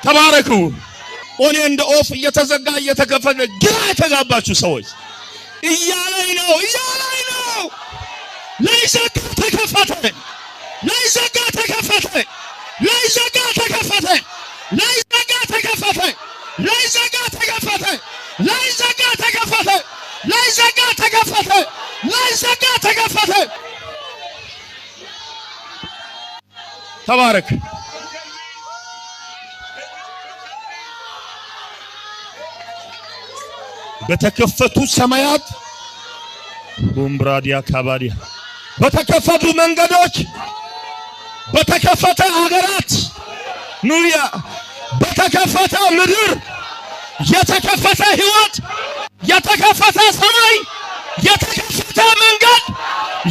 ተባረኩ። ኦኔ እንደ ኦፍ እየተዘጋ እየተከፈተ ግራ የተጋባችሁ ሰዎች እያለኝ ነው ላይዘጋ ተከፈተ ላይዘጋ ተከፈተ ላይዘጋ ተከፈተ ላይዘጋ ተከፈተ ላይዘጋ ተከፈተ ላይዘጋ ተከፈተ ላይዘጋ ተከፈተ ላይዘጋ ተከፈተ ተባረክ በተከፈቱ ሰማያት ኡምብራዲያ ካባዲያ በተከፈቱ መንገዶች በተከፈተ ሀገራት ኑያ በተከፈተ ምድር የተከፈተ ህይወት የተከፈተ ሰማይ የተከፈተ መንገድ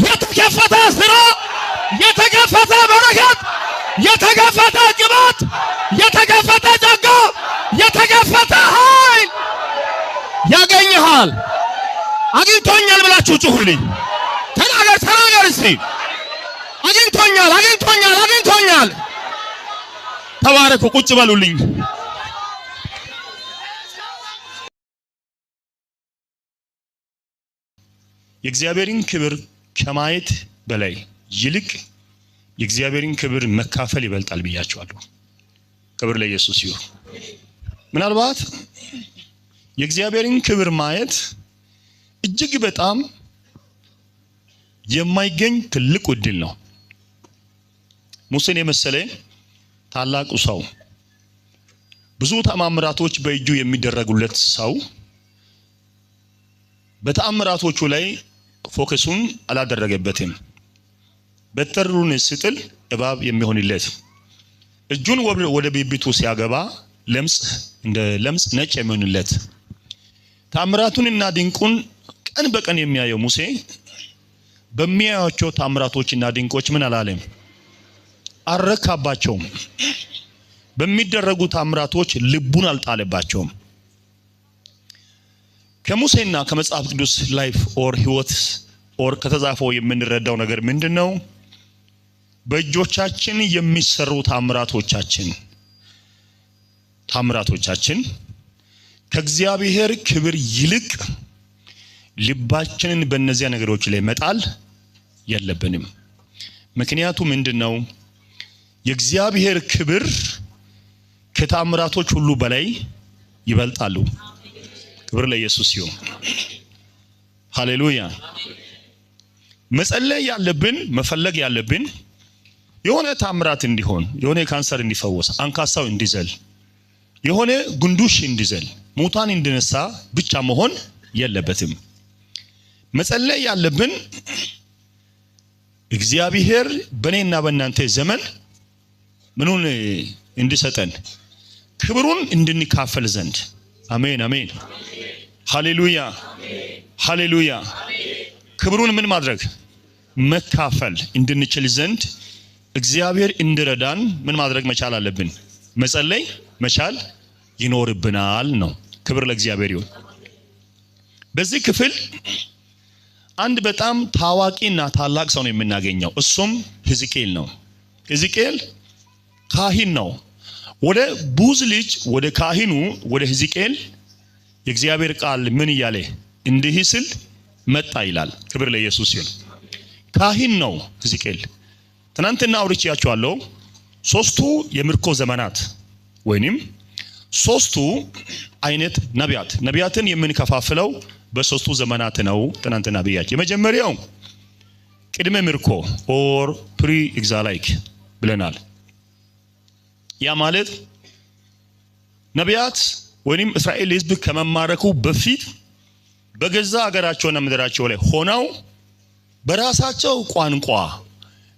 የተከፈተ ስራ የተከፈተ በረከት የተከፈተ ቅባት የተከፈተ ጸጋ የተከፈተ ኃይል ያገኘሃል። አግኝቶኛል ብላችሁ ጩኹልኝ። ተናገር እስቲ አግኝቶኛል። ተባረኩ። ቁጭ በሉልኝ። የእግዚአብሔርን ክብር ከማየት በላይ ይልቅ የእግዚአብሔርን ክብር መካፈል ይበልጣል ብያችኋለሁ። ክብር ለኢየሱስ ይሁን። ምናልባት የእግዚአብሔርን ክብር ማየት እጅግ በጣም የማይገኝ ትልቅ ዕድል ነው። ሙሴን የመሰለ ታላቁ ሰው ብዙ ተአምራቶች በእጁ የሚደረጉለት ሰው በተአምራቶቹ ላይ ፎከሱን አላደረገበትም። በትሩን ሲጥል እባብ የሚሆንለት እጁን ወደ ብብቱ ሲያገባ እንደ ለምጽ ነጭ የሚሆንለት ተአምራቱንና ድንቁን ቀን በቀን የሚያየው ሙሴ በሚያያቸው ተአምራቶችና ድንቆች ምን አላለም? አረካባቸውም። በሚደረጉ ተአምራቶች ልቡን አልጣለባቸውም። ከሙሴና ከመጽሐፍ ቅዱስ ላይፍ ኦር ህይወት ኦር ከተጻፈው የምንረዳው ነገር ምንድነው? በእጆቻችን የሚሰሩ ታምራቶቻችን ከእግዚአብሔር ክብር ይልቅ ልባችንን በእነዚያ ነገሮች ላይ መጣል የለብንም። ምክንያቱ ምንድነው? የእግዚአብሔር ክብር ከታምራቶች ሁሉ በላይ ይበልጣሉ። ክብር ለኢየሱስ ይሁን። ሃሌሉያ። መጸለይ ያለብን መፈለግ ያለብን የሆነ ታምራት እንዲሆን፣ የሆነ ካንሰር እንዲፈወስ፣ አንካሳው እንዲዘል፣ የሆነ ጉንዱሽ እንዲዘል፣ ሙታን እንዲነሳ ብቻ መሆን የለበትም። መጸለይ ያለብን እግዚአብሔር በእኔና በእናንተ ዘመን ምኑን እንዲሰጠን ክብሩን እንድንካፈል ዘንድ። አሜን አሜን። ሃሌሉያ ሃሌሉያ። ክብሩን ምን ማድረግ መካፈል እንድንችል ዘንድ እግዚአብሔር እንዲረዳን ምን ማድረግ መቻል አለብን? መጸለይ መቻል ይኖርብናል ነው። ክብር ለእግዚአብሔር ይሁን። በዚህ ክፍል አንድ በጣም ታዋቂና ታላቅ ሰው ነው የምናገኘው። እሱም ሕዝቅኤል ነው። ሕዝቅኤል ካህን ነው። ወደ ቡዝ ልጅ ወደ ካህኑ ወደ ሕዝቅኤል የእግዚአብሔር ቃል ምን እያለ እንዲህ ሲል መጣ ይላል። ክብር ለኢየሱስ ይሁን። ካህን ነው ሕዝቅኤል። ትናንትና አውርቻችኋለሁ። ሶስቱ የምርኮ ዘመናት ወይንም ሶስቱ አይነት ነቢያትን የምንከፋፍለው በሶስቱ ዘመናት ነው። ትናንትና ብያችሁ የመጀመሪያው ቅድመ ምርኮ ኦር ፕሪ ኤግዛይል ብለናል። ያ ማለት ነቢያት ወይንም እስራኤል ሕዝብ ከመማረኩ በፊት በገዛ ሀገራቸውና ምድራቸው ላይ ሆነው በራሳቸው ቋንቋ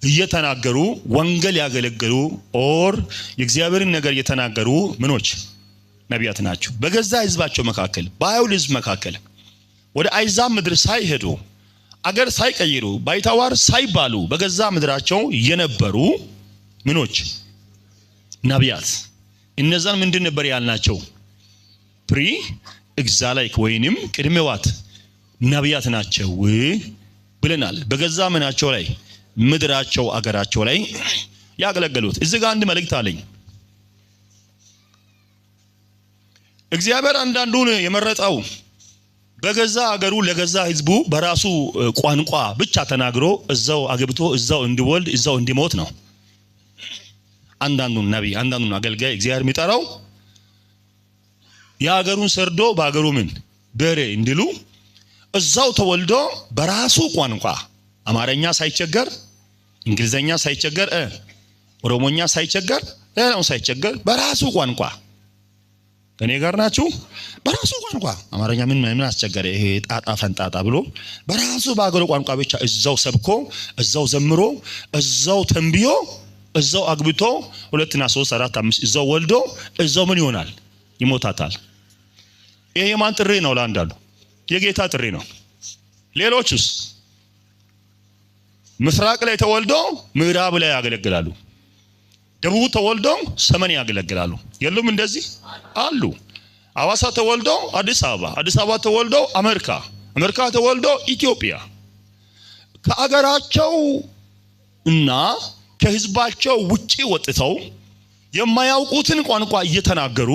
እየተናገሩ ወንጌል ያገለገሉ ኦር የእግዚአብሔርን ነገር እየተናገሩ ምኖች ነቢያት ናቸው። በገዛ ሕዝባቸው መካከል በአይሁድ ሕዝብ መካከል ወደ አይዛብ ምድር ሳይሄዱ አገር ሳይቀይሩ ባይታዋር ሳይባሉ በገዛ ምድራቸው የነበሩ ምኖች ነቢያት። እነዛን ምንድን ነበር ያልናቸው? ፕሪ ኤግዛላይክ ወይንም ቅድመዋት ነቢያት ናቸው ብለናል። በገዛ ምናቸው ላይ ምድራቸው አገራቸው ላይ ያገለገሉት። እዚህ ጋር አንድ መልእክት አለኝ። እግዚአብሔር አንዳንዱን የመረጠው በገዛ አገሩ ለገዛ ህዝቡ በራሱ ቋንቋ ብቻ ተናግሮ እዛው አገብቶ እዛው እንዲወልድ እዛው እንዲሞት ነው። አንዳንዱን ነብይ አንዳንዱን አገልጋይ እግዚአብሔር የሚጠራው የአገሩን ሰርዶ በአገሩ ምን በሬ እንዲሉ እዛው ተወልዶ በራሱ ቋንቋ አማርኛ ሳይቸገር፣ እንግሊዘኛ ሳይቸገር፣ ኦሮሞኛ ሳይቸገር፣ ሌላው ሳይቸገር በራሱ ቋንቋ ከኔ ጋር ናችሁ? በራሱ ቋንቋ አማርኛ ምን አስቸገረ? ይሄ ጣጣ ፈንጣጣ ብሎ በራሱ በአገሩ ቋንቋ ብቻ እዛው ሰብኮ እዛው ዘምሮ እዛው ተንብዮ እዛው አግብቶ 2 እና 3 4 5 እዛው ወልዶ እዛው ምን ይሆናል? ይሞታታል። ይሄ የማን ጥሪ ነው? ለአንዳንዱ የጌታ ጥሪ ነው። ሌሎችስ ምስራቅ ላይ ተወልዶ ምዕራብ ላይ ያገለግላሉ። ደቡብ ተወልዶ ሰሜን ያገለግላሉ። የሉም? እንደዚህ አሉ። አዋሳ ተወልዶ አዲስ አበባ ተወልዶ አሜሪካ ተወልዶ ኢትዮጵያ ከአገራቸው እና ከህዝባቸው ውጪ ወጥተው የማያውቁትን ቋንቋ እየተናገሩ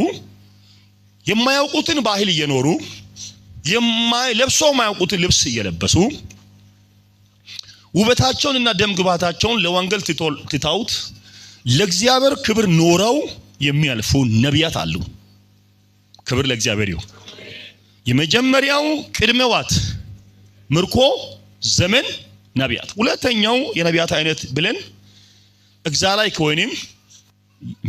የማያውቁትን ባህል እየኖሩ የማያውቁትን ልብስ እየለበሱ ውበታቸውንና ደም ግባታቸውን ለወንጌል ትተውት ለእግዚአብሔር ክብር ኖረው የሚያልፉ ነቢያት አሉ። ክብር ለእግዚአብሔር ይሁን። የመጀመሪያው ቅድመዋት ምርኮ ዘመን ነቢያት። ሁለተኛው የነቢያት አይነት ብለን ኤግዛላይክ ወይንም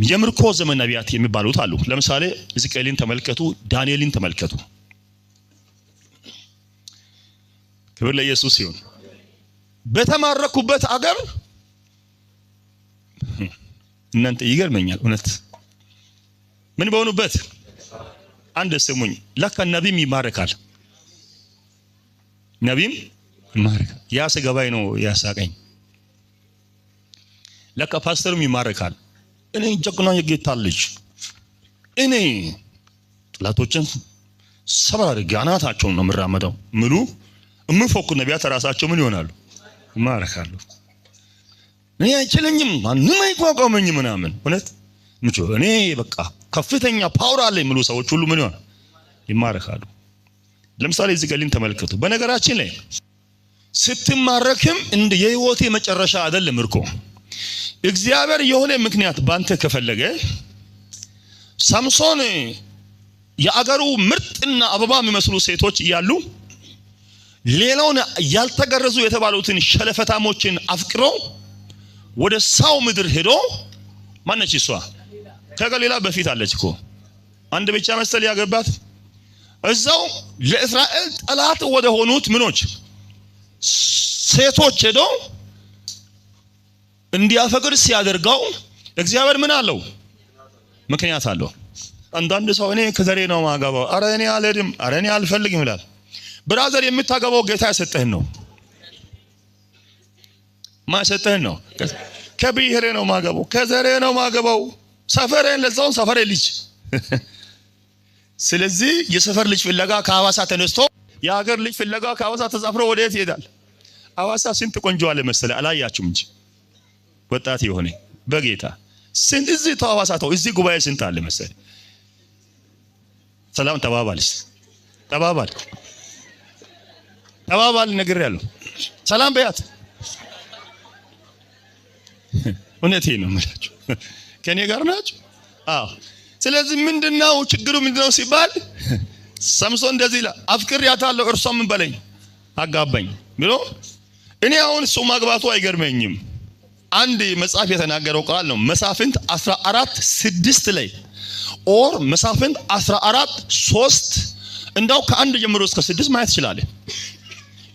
የምርኮ ዘመን ነቢያት የሚባሉት አሉ። ለምሳሌ ሕዝቅኤልን ተመልከቱ፣ ዳንኤልን ተመልከቱ። ክብር ለኢየሱስ ይሁን። በተማረኩበት አገር እናንተ ይገርመኛል እውነት ምን በሆኑበት አንድ ስሙኝ። ለካ ነቢም ይማረካል፣ ነቢም ይማረካል። ያ ስገባይ ነው ያሳቀኝ። ለካ ፓስተርም ይማረካል። እኔ ጀግና የጌታ ልጅ እኔ ጥላቶችን ሰብር አድርጌ አናታቸውን ነው የምራመደው ምሉ እምፎኩ ነቢያት ራሳቸው ምን ይሆናሉ? ይማረካሉ። እኔ አይችለኝም ማንም አይቋቋመኝም ምናምን እውነት ምቹ እኔ በቃ ከፍተኛ ፓወር አለ የሚሉ ሰዎች ሁሉ ምን ይሆናል? ይማረካሉ። ለምሳሌ እዚህ ጋር ተመልከቱ። በነገራችን ላይ ስትማረክም እንደ የህይወቴ መጨረሻ አይደለም እርኮ እግዚአብሔር የሆነ ምክንያት ባንተ ከፈለገ ሳምሶን የአገሩ ምርጥና አበባ የሚመስሉ ሴቶች እያሉ ሌላውን ያልተገረዙ የተባሉትን ሸለፈታሞችን አፍቅሮ ወደ ሳው ምድር ሄዶ ማነች እሷ? ከገሊላ በፊት አለች እኮ አንድ ብቻ መሰል ያገባት። እዛው ለእስራኤል ጠላት ወደ ሆኑት ምኖች ሴቶች ሄዶ እንዲያፈቅር ሲያደርገው እግዚአብሔር ምን አለው? ምክንያት አለው። አንዳንድ ሰው እኔ ከዘሬ ነው ማገባው፣ አረ እኔ አልሄድም፣ አረ እኔ አልፈልግም ይላል። ብራዘር የምታገባው ጌታ የሰጠህን ነው። ማሰጠህን ነው። ከብሔሬ ነው ማገባው፣ ከዘሬ ነው ማገባው፣ ሰፈሬን ለዛው ሰፈሬ ልጅ። ስለዚህ የሰፈር ልጅ ፍለጋ ከሐዋሳ ተነስቶ የሀገር ልጅ ፍለጋ ከሐዋሳ ተዛፍሮ ወዴት ይሄዳል? ሐዋሳ ስንት ቆንጆ አለ መሰለህ? አላያችሁም እንጂ ወጣት የሆነ በጌታ ስንት እዚህ ተሐዋሳ ተው እዚህ ጉባኤ ስንት አለ መሰለህ? ሰላም ተባባልስ ተባባል ነገር ያለው ሰላም በያት። እውነቴን ነው የምላችሁ። ከኔ ጋር ናችሁ? አዎ። ስለዚህ ምንድነው ችግሩ? ምንድነው ሲባል ሳምሶን እንደዚህ ይላል፣ አፍቅሬያታለሁ እርሷም ምን በለኝ አጋባኝ ብሎ እኔ አሁን እሱ ማግባቱ አይገርመኝም። አንድ መጽሐፍ የተናገረው ቃል ነው። መሳፍንት 14:6 ላይ ኦር መሳፍንት 14:3 እንዳው ከአንድ ጀምሮ እስከ 6 ማየት ይችላል።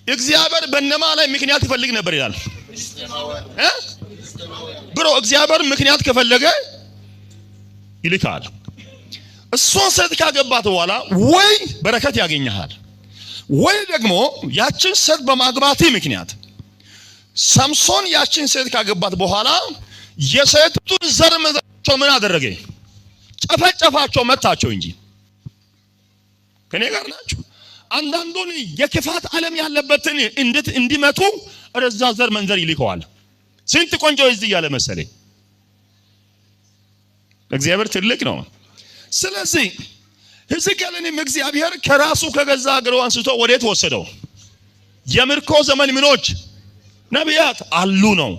እግዚአብሔር በእነማ ላይ ምክንያት ይፈልግ ነበር ይላል ብሮ እግዚአብሔር ምክንያት ከፈለገ ይልካል። እሷን ሴት ካገባት በኋላ ወይ በረከት ያገኛል ወይ ደግሞ ያችን ሴት በማግባት ምክንያት ሳምሶን ያችን ሴት ካገባት በኋላ የሴቱን ዘር መዘራቸው ምን አደረገ? ጨፈጨፋቸው መታቸው እንጂ ከኔ ጋር ናችሁ አንዳንዱን የክፋት ዓለም ያለበትን እንዲመቱ ረዛ ዘር መንዘር ይልከዋል ስንት ቆንጆ እዚህ ያለ መሰለኝ እግዚአብሔር ትልቅ ነው ስለዚህ ሕዝቅኤልንም እግዚአብሔር ከራሱ ከገዛ አገሩ አንስቶ ወዴት ወሰደው የምርኮ ዘመን ምኖች ነቢያት አሉ ነው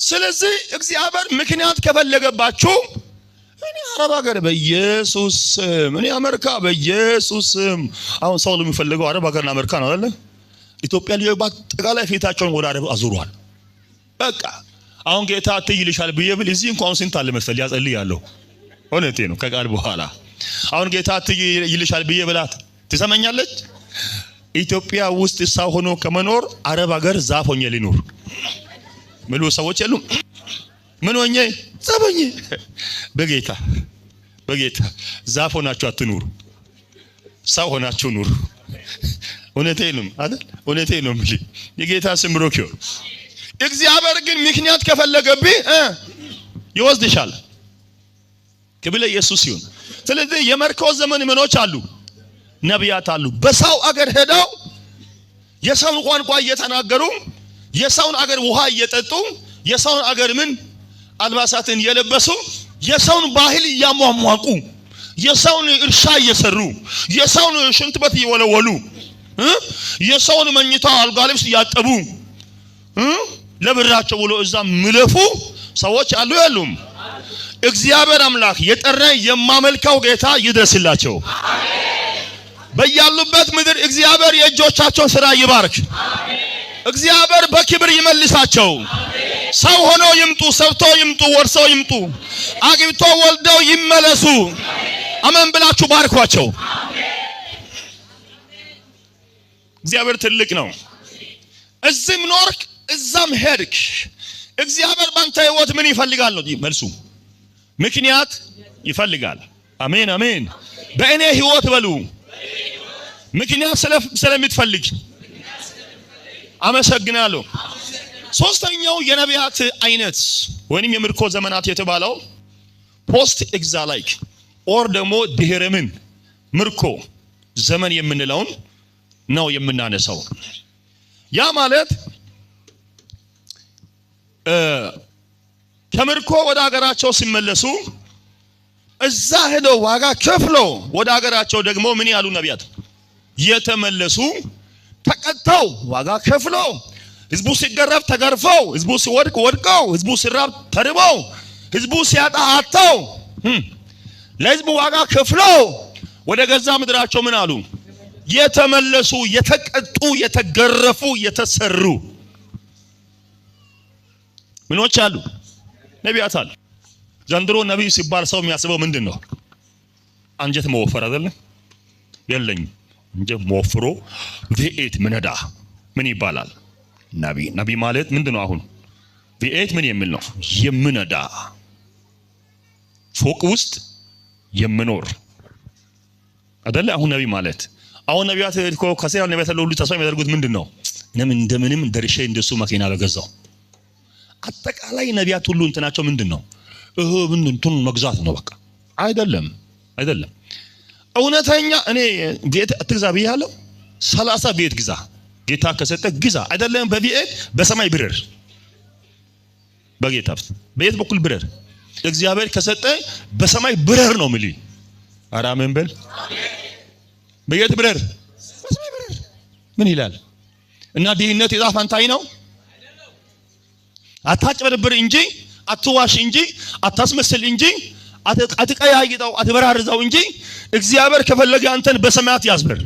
ስለዚህ እግዚአብሔር ምክንያት ከፈለገባችሁ እኔ አረብ ሀገር በኢየሱስ እኔ አሜሪካ በኢየሱስ አሁን ሰው የሚፈልገው አረብ ሀገርና አሜሪካ ነው አይደል ኢትዮጵያ ሊባል ጠቃላይ ፊታቸውን ወደ አረብ አዙሯል በቃ አሁን ጌታ አትይልሻል ብዬብል እዚህ እንኳን ስንት አለ መሰል ያጸልይ ያለው ሆነቴ ነው ከቃል በኋላ አሁን ጌታ አትይልሻል ብዬብላት ትሰማኛለች ኢትዮጵያ ውስጥ ሰው ሆኖ ከመኖር አረብ ሀገር ዛፍ ሆኜ ሊኖር ምሉ ሰዎች የሉም ምን ሆኜ ዛፎኜ በጌታ ዛፍ ሆናችሁ አትኑሩ ሰው ሆናችሁ ኑሩ ሆነቴንም አይደል ሆነቴንም እንጂ የጌታ ስም ብሩክ ይሁን እግዚአብሔር ግን ምክንያት ከፈለገብህ ይወስድሻል ክብር ለኢየሱስ ይሁን ስለዚህ የመርኮ ዘመን ምኖች አሉ ነቢያት አሉ በሰው አገር ሄደው የሰውን ቋንቋ እየተናገሩ የሰውን አገር ውሃ እየጠጡ የሰውን አገር ምን አልባሳትን እየለበሱ የሰውን ባህል እያሟሟቁ የሰውን እርሻ እየሰሩ የሰውን ሽንት ቤት እየወለወሉ የሰውን መኝታ አልጋ ልብስ እያጠቡ ለብራቸው ብሎ እዛ ምለፉ ሰዎች አሉ ያሉም እግዚአብሔር አምላክ የጠራ የማመልከው ጌታ ይድረስላቸው በያሉበት ምድር እግዚአብሔር የእጆቻቸውን ሥራ ይባርክ እግዚአብሔር በክብር ይመልሳቸው ሰው ሆኖ ይምጡ ሰብቶ ይምጡ ወርሰው ይምጡ አግብቶ ወልደው ይመለሱ አሜን ብላችሁ ባርኳቸው እግዚአብሔር ትልቅ ነው እዚህም ኖርክ እዛም ሄድክ እግዚአብሔር ባንተ ህይወት ምን ይፈልጋል ነው መልሱ ምክንያት ይፈልጋል አሜን አሜን በእኔ ህይወት በሉ ምክንያት ስለምትፈልግ አመሰግናለሁ ሶስተኛው የነቢያት አይነት ወይንም የምርኮ ዘመናት የተባለው ፖስት ኤግዛላይክ ኦር ደግሞ ድህረምን ምርኮ ዘመን የምንለውን ነው የምናነሳው ያ ማለት ከምርኮ ወደ ሀገራቸው ሲመለሱ እዛ ሄደው ዋጋ ከፍለው ወደ ሀገራቸው ደግሞ ምን ያሉ ነቢያት የተመለሱ ተቀጥተው ዋጋ ከፍለው ህዝቡ ሲገረፍ ተገርፈው ህዝቡ ሲወድቅ ወድቀው ህዝቡ ሲራብ ተርበው ህዝቡ ሲያጣ አጥተው ለህዝቡ ዋጋ ከፍለው ወደ ገዛ ምድራቸው ምን አሉ የተመለሱ የተቀጡ የተገረፉ የተሰሩ ምኖች አሉ ነቢያት አሉ ዘንድሮ ነብይ ሲባል ሰው የሚያስበው ምንድነው አንጀት መወፈር አይደል የለኝ እንጀት መወፍሮ ቪኤት ምንዳ ምን ይባላል ነብይ ማለት ምንድነው አሁን ቪኤት ምን የሚል ነው የምነዳ ፎቅ ውስጥ የምኖር አይደል አሁን ነብይ ማለት አሁን ነቢያት እኮ ከሰው ነቢያት ሁሉ ተስፋ የሚያደርጉት ምንድነው እንደምንም ደርሼ እንደሱ መኪና በገዛው አጠቃላይ ነቢያት ሁሉ እንትናቸው ምንድነው ምንድነው መግዛት ነው በቃ አይደለም እውነተኛ እኔ ቤት አትግዛ ብያለሁ 30 ቤት ግዛ ጌታ ከሰጠ ግዛ አይደለም በቤት በሰማይ ብረር በጌታ በየት በኩል ብረር እግዚአብሔር ከሰጠ በሰማይ ብረር ነው ምሊ አራመን በል በየት ብረር በሰማይ ብረር ምን ይላል እና ድህነት የዛፍ አንታይ ነው አታጭበረብር እንጂ አትዋሽ እንጂ አታስመስል እንጂ አትቀያይጠው አትበራርዘው እንጂ እግዚአብሔር ከፈለገ አንተን በሰማያት ያስበር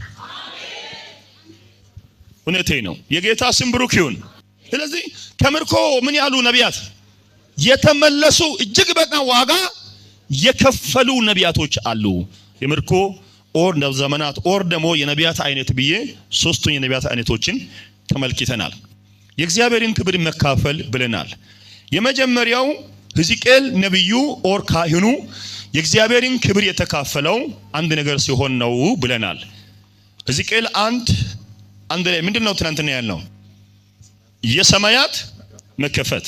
እውነቴ ነው የጌታ ስም ብሩክ ይሁን ስለዚህ ከምርኮ ምን ያሉ ነቢያት የተመለሱ እጅግ በጣም ዋጋ የከፈሉ ነቢያቶች አሉ የምርኮ ኦር ዘመናት ኦር ደግሞ የነቢያት አይነት ብዬ ሶስቱን የነቢያት አይነቶችን ተመልክተናል የእግዚአብሔርን ክብር መካፈል ብለናል የመጀመሪያው ሕዝቅኤል ነብዩ ኦር ካህኑ የእግዚአብሔርን ክብር የተካፈለው አንድ ነገር ሲሆን ነው ብለናል ሕዝቅኤል አንድ ላይ ምንድነው ትናንትና ያልነው የሰማያት መከፈት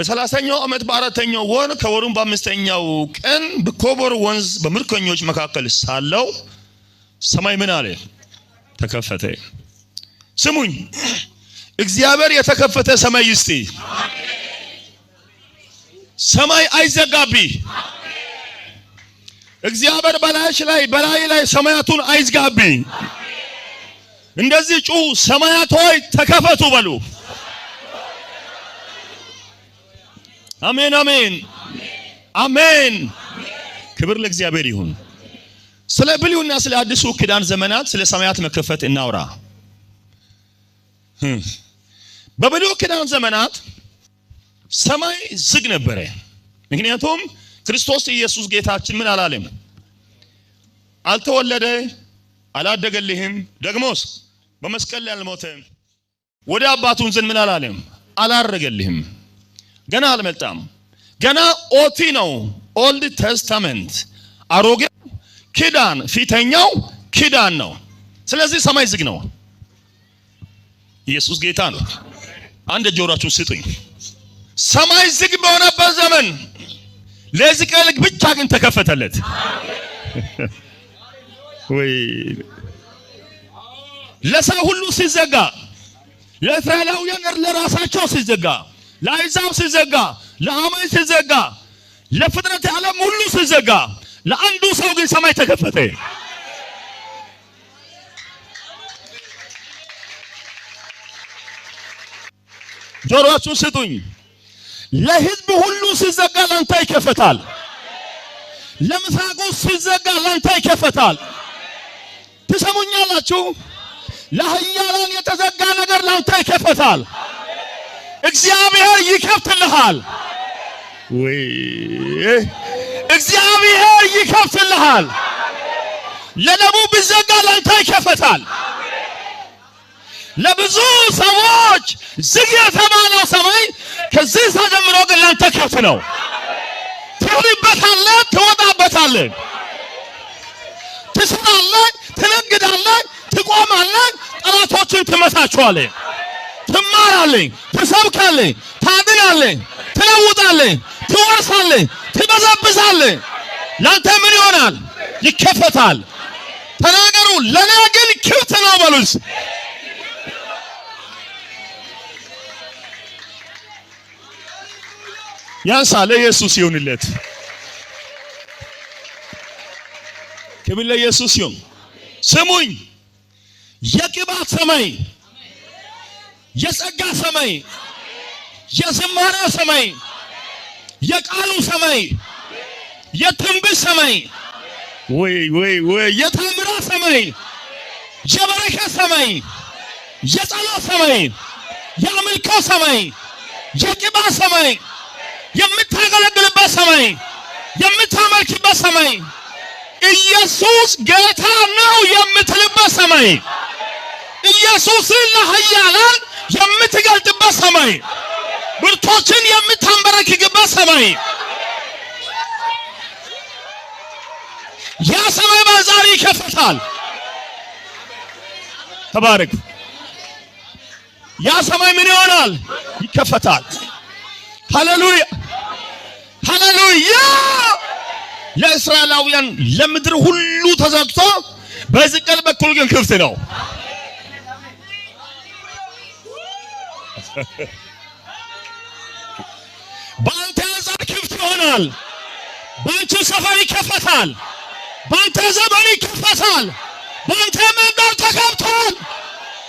በ30ኛው ዓመት በ4ኛው ወር ከወሩም በ5ኛው ቀን በኮቦር ወንዝ በምርኮኞች መካከል ሳለው ሰማይ ምን አለ? ተከፈተ። ስሙኝ፣ እግዚአብሔር የተከፈተ ሰማይ ይስጥ። ሰማይ አይዘጋቢ። እግዚአብሔር በላይ ላይ ሰማያቱን አይዝጋቢ። እንደዚህ ጩሁ፣ ሰማያት ሆይ ተከፈቱ በሉ። አሜን አሜን አሜን። ክብር ለእግዚአብሔር ይሁን። ስለ ብሉይና ስለ አዲሱ ኪዳን ዘመናት ስለ ሰማያት መከፈት እናውራ። በብሉይ ኪዳን ዘመናት ሰማይ ዝግ ነበረ። ምክንያቱም ክርስቶስ ኢየሱስ ጌታችን ምን አላለም? አልተወለደ፣ አላደገልህም፣ ደግሞስ በመስቀል ላይ አልሞተም፣ ወደ አባቱን ዘንድ ምን አላለም? አላረገልህም። ገና አልመጣም። ገና ኦቲ ነው፣ ኦልድ ቴስታመንት፣ አሮጌው ኪዳን ፊተኛው ኪዳን ነው። ስለዚህ ሰማይ ዝግ ነው። ኢየሱስ ጌታ ነው። አንድ ጆሮአችሁን ስጡኝ። ሰማይ ዝግ በሆነበት ዘመን ለሕዝቅኤል ብቻ ግን ተከፈተለት። ወይ ለሰው ሁሉ ሲዘጋ፣ ለእስራኤላውያን ለራሳቸው ሲዘጋ፣ ለአሕዛብ ሲዘጋ፣ ለአማኝ ሲዘጋ፣ ለፍጥረት ዓለም ሁሉ ሲዘጋ፣ ለአንዱ ሰው ግን ሰማይ ተከፈተ። ጆሮአችሁን ስጡኝ። ለሕዝብ ሁሉ ሲዘጋ ላንተ ይከፈታል። ለምስራቁ ሲዘጋ ላንተ ይከፈታል። ትሰሙኛላችሁ? ለኃያላን የተዘጋ ነገር ላንተ ይከፈታል። እግዚአብሔር ይከፍትልሃል። ወይ እግዚአብሔር ይከፍትልሃል። ለደቡብ ቢዘጋ ላንተ ይከፈታል። ለብዙ ሰዎች ዝግ የተባለው ሰማይ ከዚህ ሰዓት ጀምሮ ግን ላንተ ክፍት ነው። ትወጣበታለህ፣ ትወጣበታለህ፣ ትሰራለህ፣ ትነግዳለህ፣ ትቆማለህ፣ ጠላቶችን ትመታቸዋለህ፣ ትማራለህ፣ ትሰብካለህ፣ ታድናለህ፣ ትለውጣለህ፣ ትወርሳለህ፣ ትበዘብዛለህ። ላንተ ምን ይሆናል? ይከፈታል። ተናገሩ። ለኔ ግን ክፍት ነው በሉስ። ያንሳለ ኢየሱስ ይሁንለት። ክብር ለኢየሱስ ይሁን። ስሙኝ፣ የቅባት ሰማይ፣ የጸጋ ሰማይ፣ የዝማሬ ሰማይ፣ የቃሉ ሰማይ፣ የትንቢት ሰማይ፣ ወይ የታምራት ሰማይ፣ የበረከት ሰማይ፣ የጸሎት ሰማይ፣ የአምልኮ ሰማይ፣ የቅባት ሰማይ፣ የምታገለግልበት ሰማይ፣ የምታመልክበት ሰማይ፣ ኢየሱስ ጌታ ነው የምትልበት ሰማይ፣ ኢየሱስን ለኃያላን የምትገልጥበት ሰማይ፣ ብርቶችን የምታንበረክክበት ሰማይ፣ ያ ሰማይ በዛሬ ይከፈታል። ተባረክ። ያ ሰማይ ምን ይሆናል? ይከፈታል። ሃሌሉያ ሃሌሉያ። ለእስራኤላውያን ለምድር ሁሉ ተዘግቶ በሕዝቅኤል በኩል ግን ክፍት ነው። በአንተ አንጻር ክፍት ይሆናል። በአንቺ ሰፈር ይከፈታል። በአንተ ዘመን ይከፈታል። በአንተ መንደር ተከፍቷል።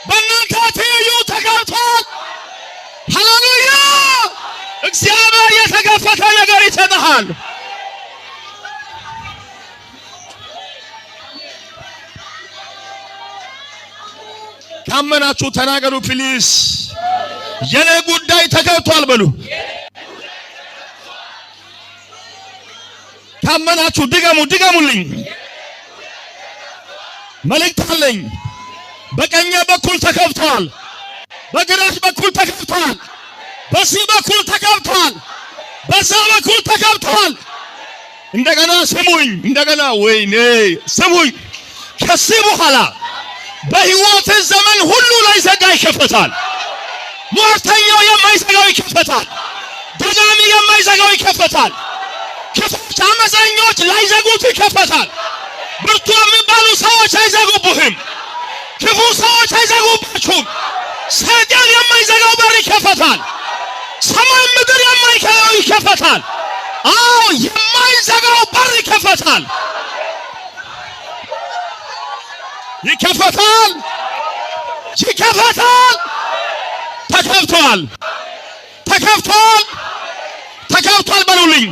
በእናንተ ትይዩ ተከፍቷል። ሃሌሉያ። እግዚአብሔር የተከፈተ ነገር ይሰጥሃል። ካመናችሁ ተናገሩ ፕሊዝ። የኔ ጉዳይ ተከፍቷል በሉ። ካመናችሁ ድገሙልኝ። መልእክት አለኝ። በቀኝ በኩል ተከፍቷል፣ በግራሽ በኩል ተከፍቷል፣ በዚህ በኩል ተከፍቷል፣ በዛ በኩል ተከፍቷል። እንደገና ስሙኝ፣ እንደገና ወይኔ ስሙኝ። ከዚህ በኋላ በሕይወት ዘመን ሁሉ ላይ ዘጋ ይከፈታል። ሟርተኛው የማይዘጋው ይከፈታል። ደጋሚ የማይዘጋው ይከፈታል። ክፉዎች አመፀኞች ላይዘጉት ይከፈታል። ብርቱ የሚባሉ ሰዎች አይዘጉብህም። ክፉ ሰዎች አይዘጉባችሁም። ሰይጣን የማይዘጋው በር ይከፈታል። ሰማይ ምድር የማይከፈተው ይከፈታል። አዎ የማይዘጋው በር ይከፈታል። ይከፈታል። ይከፈታል። ተከፍቷል። ተከፍቷል። ተከፍቷል በሉልኝ።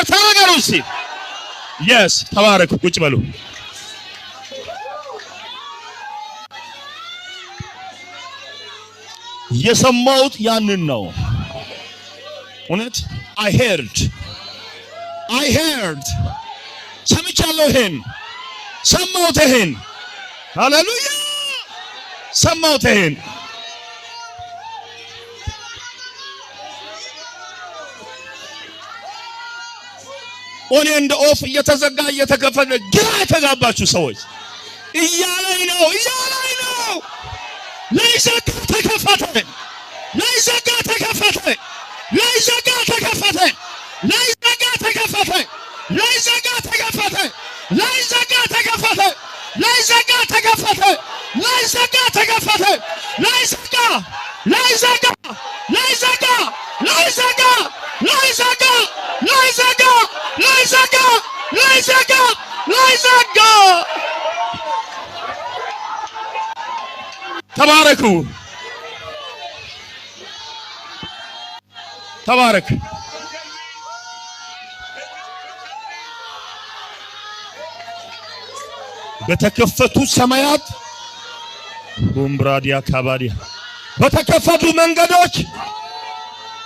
ተናገሩ እስቲ። yes ተባረኩ። ቁጭ በሉ። የሰማሁት ያንን ነው። እውነት I heard ሰምቻለሁ። ይሄን ሰማሁት። ይሄን ሃሌሉያ ሰማሁት። ይሄን ኦኔ እንደ ኦፍ እየተዘጋ እየተከፈተ ግራ የተጋባችሁ ሰዎች እያለኝ ነው። ላይዘጋ ተከፈተ። ላይዘጋ ተከፈተ። ላይዘጋ ተከፈተ። ላይዘጋ ተከፈተ። ላይዘጋ ተከፈተ። ላይዘጋ ተከፈተ። ላይዘጋ ተከፈተ። ላይዘጋ ተከፈተ። ላይዘጋ ላይዘጋ ላይዘጋ ላይዘጋ ላይዘጋ ላይዘጋ ላይዘጋ ላይዘጋ ላይዘጋ ተባረኩ። ተባረክ። በተከፈቱ ሰማያት ኡምብራዲያ ካባዲያ በተከፈቱ መንገዶች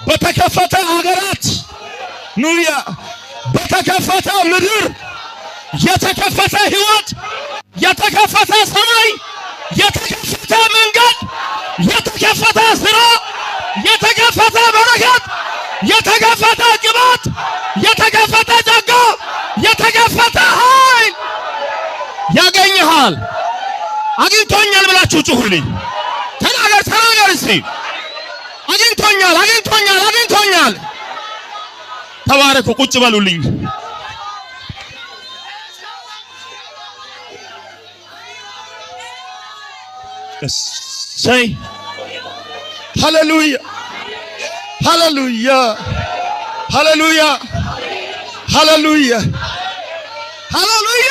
በተከፈተ ሀገራት ኑያ በተከፈተ ምድር የተከፈተ ህይወት የተከፈተ ሰማይ የተከፈተ መንገድ የተከፈተ ስራ የተከፈተ በረከት የተከፈተ ቅባት የተከፈተ ጸጋ የተከፈተ ኃይል ያገኝሃል። አግኝቶኛል ብላችሁ ጩኹልኝ። ተናገር እስቲ። አግኝቶኛል። ተባረኩ። ቁጭ በሉልኝ። እሰይ ሃሌሉያ ሃሌሉያ ሃሌሉያ ሃሌሉያ ሃሌሉያ።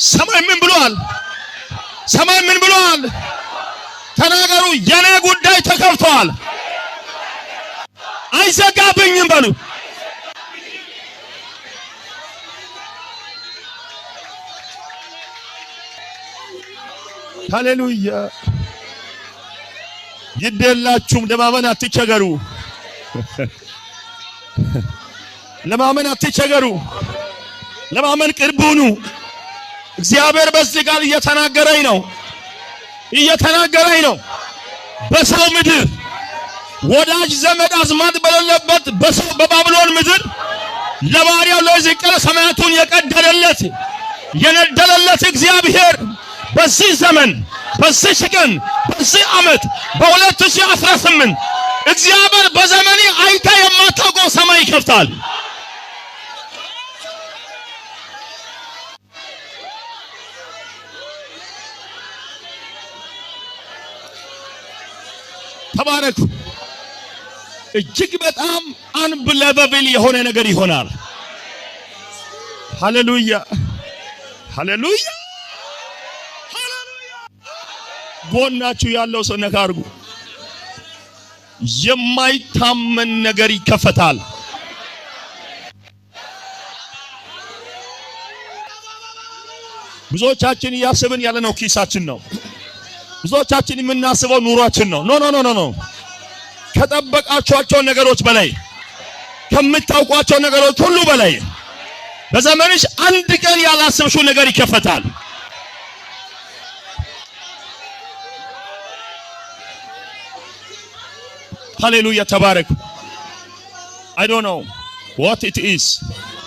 ሰማይ ምን ብሏል? ሰማይ ምን ብሏል? ተናገሩ። የኔ ጉዳይ ተከፍቷል። አይዘጋብኝም በሉ። ሃሌሉያ። ይደላችሁም ለማመን አትቸገሩ። ለማመን አትቸገሩ። ለማመን ቅርብ ሁኑ። እግዚአብሔር በዚህ ቃል እየተናገረኝ ነው። በሰው ምድር ወዳጅ ዘመድ አዝማድ በሌለበት በሰው በባቢሎን ምድር ለባሪያው ለሕዝቅኤል ሰማያቱን የቀደደለት የነደለለት እግዚአብሔር በዚህ ዘመን በዚህ ቀን በዚህ ዓመት በ2018 እግዚአብሔር በዘመኔ አይታ የማታውቀው ሰማይ ይከፍታል። ተባረኩ። እጅግ በጣም አንብለበብል የሆነ ነገር ይሆናል። ሃሌሉያ ሃሌሉያ ሃሌሉያ። ጎናችሁ ያለው ሰው ነካ አድርጉ። የማይታመን ነገር ይከፈታል። ብዙዎቻችን እያስብን ያለ ነው ኪሳችን ነው። ብዙዎቻችን የምናስበው ኑሯችን ነው። ኖ ከጠበቃችኋቸው ነገሮች በላይ ከምታውቋቸው ነገሮች ሁሉ በላይ በዘመንሽ አንድ ቀን ያላሰብሽው ነገር ይከፈታል። ሃሌሉያ ተባረክ። I don't know what it is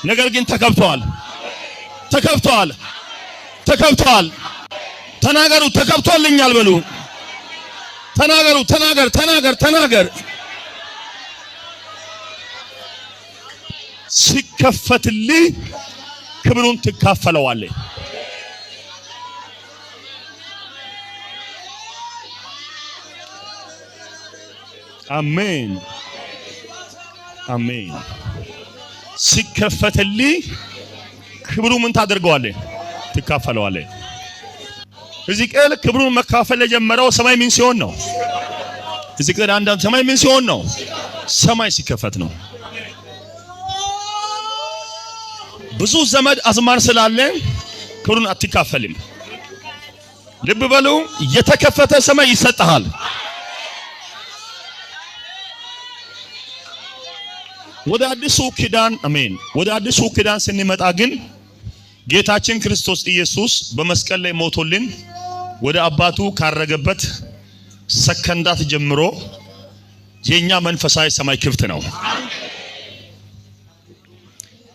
ነገር ግን ተከፍቷል። ተናገሩ። ተከፍቶልኛል በሉ። ተናገሩ። ተናገር ሲከፈትልህ ክብሩን ትካፈለዋለህ። አሜን አሜን። ሲከፈትልህ ክብሩ ምን ታደርገዋለህ? ትካፈለዋለህ። ሕዝቅኤል ክብሩን መካፈል የጀመረው ሰማይ ምን ሲሆን ነው? ሕዝቅኤል አንዳንድ ሰማይ ምን ሲሆን ነው? ሰማይ ሲከፈት ነው። ብዙ ዘመድ አዝማር ስላለ ክብሩን አትካፈልም። ልብ በሉ፣ የተከፈተ ሰማይ ይሰጣል። ወደ አዲሱ ኪዳን አሜን። ወደ አዲሱ ኪዳን ስንመጣ ግን ጌታችን ክርስቶስ ኢየሱስ በመስቀል ላይ ሞቶልን ወደ አባቱ ካረገበት ሰከንዳት ጀምሮ የኛ መንፈሳዊ ሰማይ ክፍት ነው።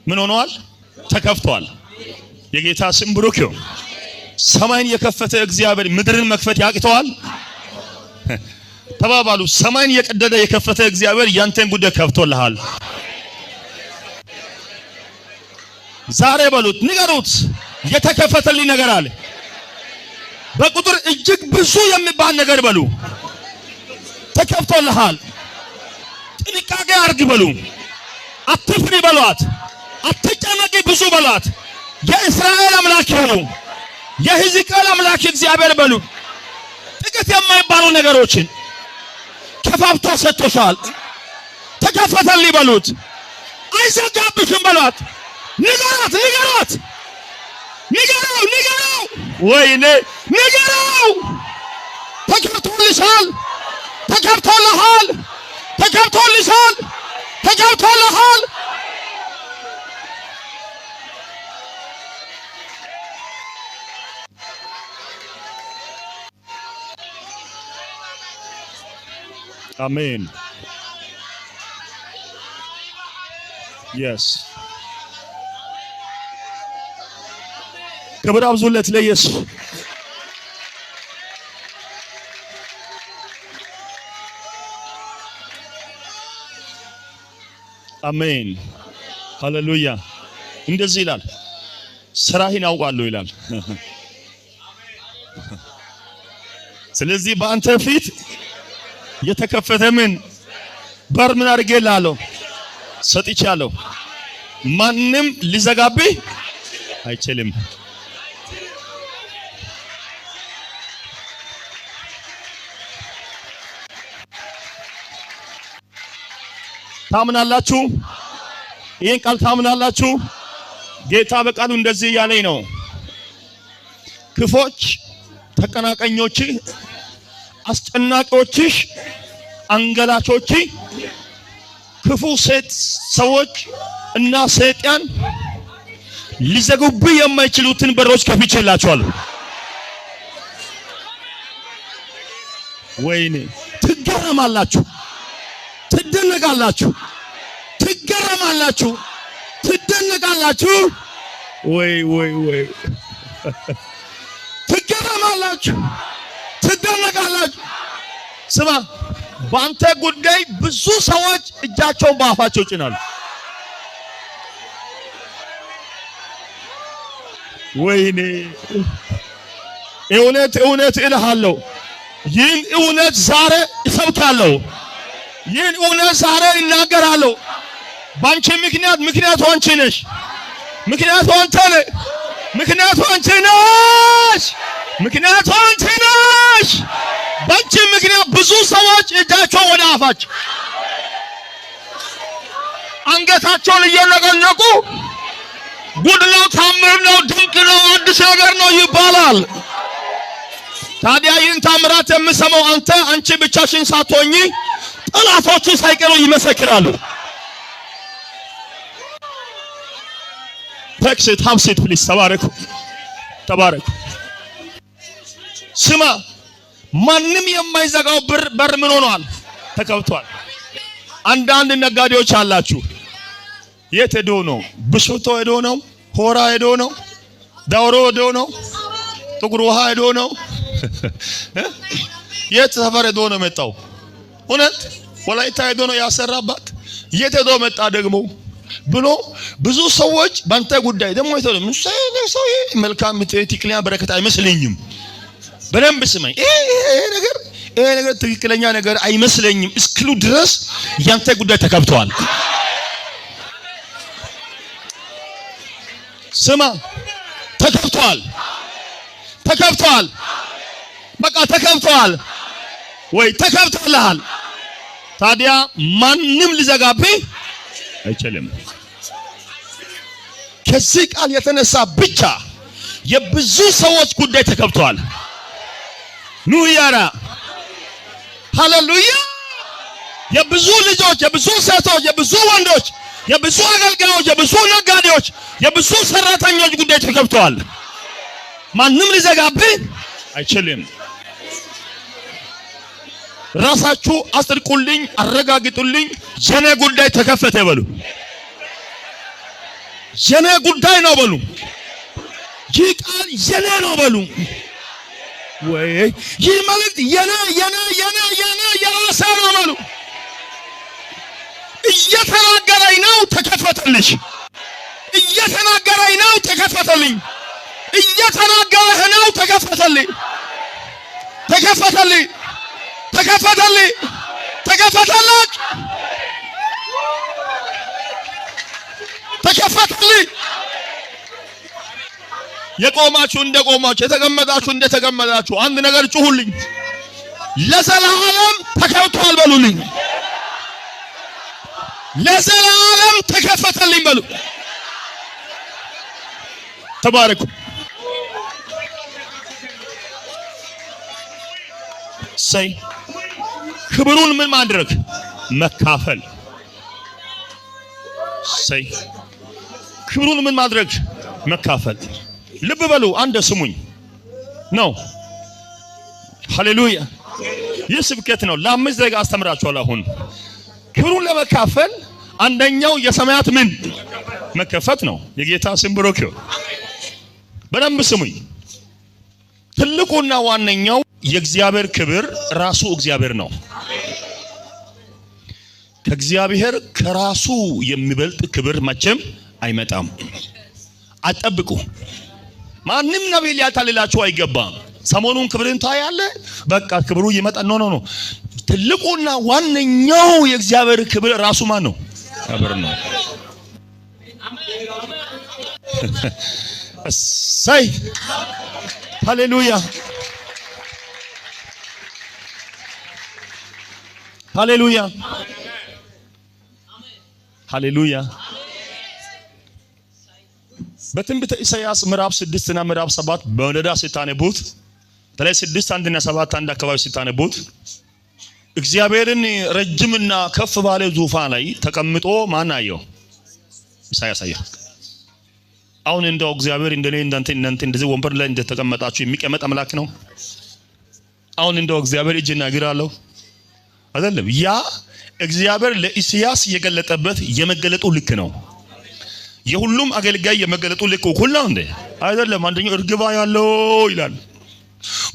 ምን ሆኗል? ተከፍቷል። የጌታ ስም ብሩክ ይሁን። ሰማይን የከፈተ እግዚአብሔር ምድርን መክፈት ያቅተዋል? ተባባሉ። ሰማይን የቀደደ የከፈተ እግዚአብሔር ያንተን ጉዳይ ከፍቶልሃል። ዛሬ በሉት፣ ንገሩት፣ የተከፈተልኝ ነገር አለ። በቁጥር እጅግ ብዙ የሚባል ነገር በሉ ተከፍቶልሃል። ጥንቃቄ አርግ በሉ። አትፍሪ በሏት። አትጨነቂ ብዙ በሏት። የእስራኤል አምላክ ነው፣ የሕዝቅኤል አምላክ እግዚአብሔር በሉ። ጥቂት የማይባሉ ነገሮችን ከፋፍቶ ሰጥቶሻል። ተከፈተልኝ በሉት። አይዘጋብሽም በሏት። ንገራት ንገራት ንገራው ንገራው። ወይኔ ንገራው። ተከፍቶልሻል፣ ተከፍቶልሃል፣ ተከፍቶልሻል፣ ተከፍቶልሃል። አሜን። yes ክብር አብዙለት ለኢየሱስ። አሜን ሃሌሉያ። እንደዚህ ይላል፣ ስራህን አውቃለሁ ይላል። ስለዚህ በአንተ ፊት የተከፈተ በር ምን አድርጌልሃለሁ? ሰጥቻለሁ። ማንም ሊዘጋብህ አይችልም። ታምናላችሁ? ይሄን ቃል ታምናላችሁ? ጌታ በቃሉ እንደዚህ እያለኝ ነው። ክፎች፣ ተቀናቃኞች፣ አስጨናቂዎችሽ፣ አንገላቾች፣ ክፉ ሴት ሰዎች እና ሰይጣን ሊዘጉብህ የማይችሉትን በሮች ከፍቼላችኋለሁ። ወይኔ ትገረማላችሁ፣ ትደነቃላችሁ፣ ትገረማላችሁ፣ ትደነቃላችሁ። ወይ ወይ ወይ ትገረማላችሁ፣ ትደነቃላችሁ። ስማ፣ በአንተ ጉዳይ ብዙ ሰዎች እጃቸውን በአፋቸው ጭናሉ። ወይኔ እውነት እውነት እልሃለሁ፣ ይህን እውነት ዛሬ እሰብካለሁ፣ ይህን እውነት ዛሬ እናገራለሁ። ባንቺ ምክንያቱ አንቺ ነሽ፣ ምክንያቱ አንተ ነህ፣ ምክንያቱ አንቺ ነሽ፣ ምክንያቱ አንቺ ነሽ። ባንቺ ምክንያት ብዙ ሰዎች እጃቸውን ወደ አፋቸው አንገታቸውን እየነቀነቁ ጉድ ነው፣ ታምር ነው፣ ድንቅ ነው፣ አዲስ ነገር ነው ይባላል። ታዲያ ይህን ታምራት የምሰማው አንቺ ብቻሽን ሳትሆኚ ጠላቶች ሳይቀሩ ይመሰክራሉ። ተክሲት ሀብሲት ፕሊስ። ተባረኩ ተባረኩ። ስማ፣ ማንም የማይዘጋው በር ምን ሆኗል? ተከፍቷል። አንዳንድ ነጋዴዎች አላችሁ። የት ሄዶ ነው? ብሾቶ ሄዶ ነው? ሆራ ሄዶ ነው? ዳውሮ ሄዶ ነው? ጥቁር ውሃ ሄዶ ነው? የት ሰፈር ሄዶ ነው መጣው? እውነት ወላይታ ሄዶ ነው ያሰራባት? የት ሄዶ መጣ ደግሞ? ብሎ ብዙ ሰዎች ባንተ ጉዳይ ደግሞ ይተለም ሰው መልካም ትክክለኛ በረከት አይመስለኝም። በደንብ ስማኝ፣ ይሄ ነገር ትክክለኛ ነገር አይመስለኝም እስክሉ ድረስ ያንተ ጉዳይ ተከብቷል። ስማ፣ ተከብቷል። በቃ ተከብቷል ወይ ተከብቷል። ታዲያ ማንም ሊዘጋብህ አይችልም። ከዚህ ቃል የተነሳ ብቻ የብዙ ሰዎች ጉዳይ ተከብቷል። ኑያራ ሃሌሉያ! የብዙ ልጆች፣ የብዙ ሴቶች፣ የብዙ ወንዶች፣ የብዙ አገልጋዮች፣ የብዙ ነጋዴዎች፣ የብዙ ሰራተኞች ጉዳይ ተከብቷል። ማንም ሊዘጋብህ አይችልም። ራሳችሁ አስጥልቁልኝ፣ አረጋግጡልኝ። የኔ ጉዳይ ተከፈተ በሉ። የኔ ጉዳይ ነው በሉ። ይህ ቃል የኔ ነው በሉ። ወይ ይህ መልእክት የኔ የራሴ ነው በሉ። እየተናገረኝ ነው ተከፈተልሽ። እየተናገረኝ ነው ተከፈተልኝ። እየተናገረህ ነው ተከፈተልኝ። ተከፈተልኝ። የቆማችሁ እንደቆማችሁ፣ የተቀመጣችሁ እንደተቀመጣችሁ አንድ ነገር ጩሁልኝ። ለዘላለም ተከፍቷል በሉልኝ። ለዘላለም ተከፈተልኝ በሉ። ተባረኩ። ሰይ ክብሩን ምን ማድረግ? መካፈል። ሰይ ክብሩን ምን ማድረግ? መካፈል። ልብ በሉ፣ አንድ ስሙኝ ነው። ሃሌሉያ! ይህ ስብከት ነው። ለአምስት ደቂቃ አስተምራችኋለሁ። አሁን ክብሩን ለመካፈል አንደኛው የሰማያት ምን መከፈት ነው። የጌታ ስም ብሩክ ይሁን። በደንብ ስሙኝ። ትልቁና ዋነኛው የእግዚአብሔር ክብር ራሱ እግዚአብሔር ነው። ከእግዚአብሔር ከራሱ የሚበልጥ ክብር መቼም አይመጣም። አጠብቁ። ማንም ነቢይ ሊያታልላችሁ አይገባም። ሰሞኑን ክብርን ታያለህ፣ በቃ ክብሩ ይመጣ። ኖ ትልቁና ዋነኛው የእግዚአብሔር ክብር ራሱ ማን ነው? ክብር ነው። እሰይ ሃሌሉያ! ሃሌሉያ! ሃሌሉያ! በትንቢተ ኢሳይያስ ምዕራፍ 6 እና ምዕራፍ 7 በወለዳ ስታነቡት፣ በተለይ 6:1 እና 7:1 አካባቢ ስታነቡት እግዚአብሔርን ረጅምና ከፍ ባለ ዙፋን ላይ ተቀምጦ ማን አየው? ኢሳይያስ አየ። አሁን እንደው እግዚአብሔር እንደኔ እናንተ እንደዚህ ወንበር ላይ እንደተቀመጣችሁ የሚቀመጥ አምላክ ነው? አሁን እንደው እግዚአብሔር እጅና እግር አለው አይደለም? ያ እግዚአብሔር ለኢሳይያስ የገለጠበት የመገለጡ ልክ ነው። የሁሉም አገልጋይ የመገለጡ ልክ እኩል ነው እንዴ? አይደለም። አንደኛው እርግባ ያለው ይላል፣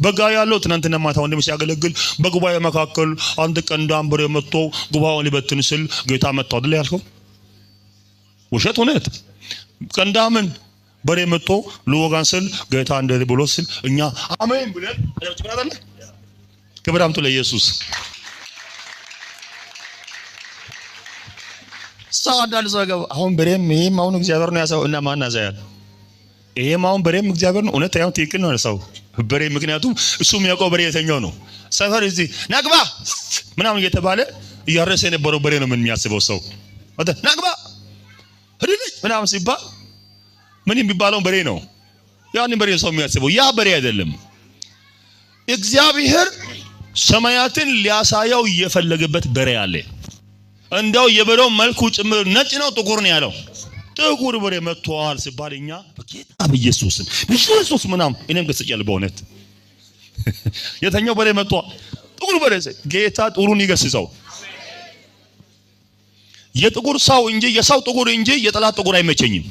በጋ ያለው ትናንትና ማታ ወንድም ሲያገለግል በጉባኤ መካከል አንድ ቀንዳም በሬ መጥቶ ጉባኤውን ሊበትን ስል ጌታ መጣ አይደል ያልከው? ውሸት እውነት? ቀንዳምን በሬ መጥቶ ለወጋን ስል ጌታ እንደዚህ ብሎ ስል እኛ አሜን ብለን አይደል? ክብር አምጡ ለኢየሱስ። ሳዳል ዘገብ አሁን በሬም ይሄም አሁን እግዚአብሔር ነው ያሰው እና ማን ያዛያል? ይሄም አሁን በሬም እግዚአብሔር ነው። እውነት ያው ትክክል ነው ያሰው በሬ። ምክንያቱም እሱ የሚያውቀው በሬ የተኛው ነው። ሰፈር እዚህ ናግባ ምናምን እየተባለ እያረሰ የነበረው በሬ ነው ምን የሚያስበው ሰው ወደ ናግባ ህድልጅ ምናምን ሲባል ምን የሚባለው በሬ ነው። ያን በሬ ሰው የሚያስበው ያ በሬ አይደለም። እግዚአብሔር ሰማያትን ሊያሳየው እየፈለገበት በሬ አለ። እንደው የበሬው መልኩ ጭምር ነጭ ነው ጥቁር ነው ያለው። ጥቁር በሬ መጥቷል ሲባል እኛ በጌታ በኢየሱስ ምናምን እኔም ገስጫለሁ በእውነት የተኛው በሬ መጥቷል ጥቁር በሬ ጌታ ጥቁሩን ይገስጸው። የጥቁር ሰው እንጂ የሰው ጥቁር እንጂ የጠላት ጥቁር አይመቸኝም።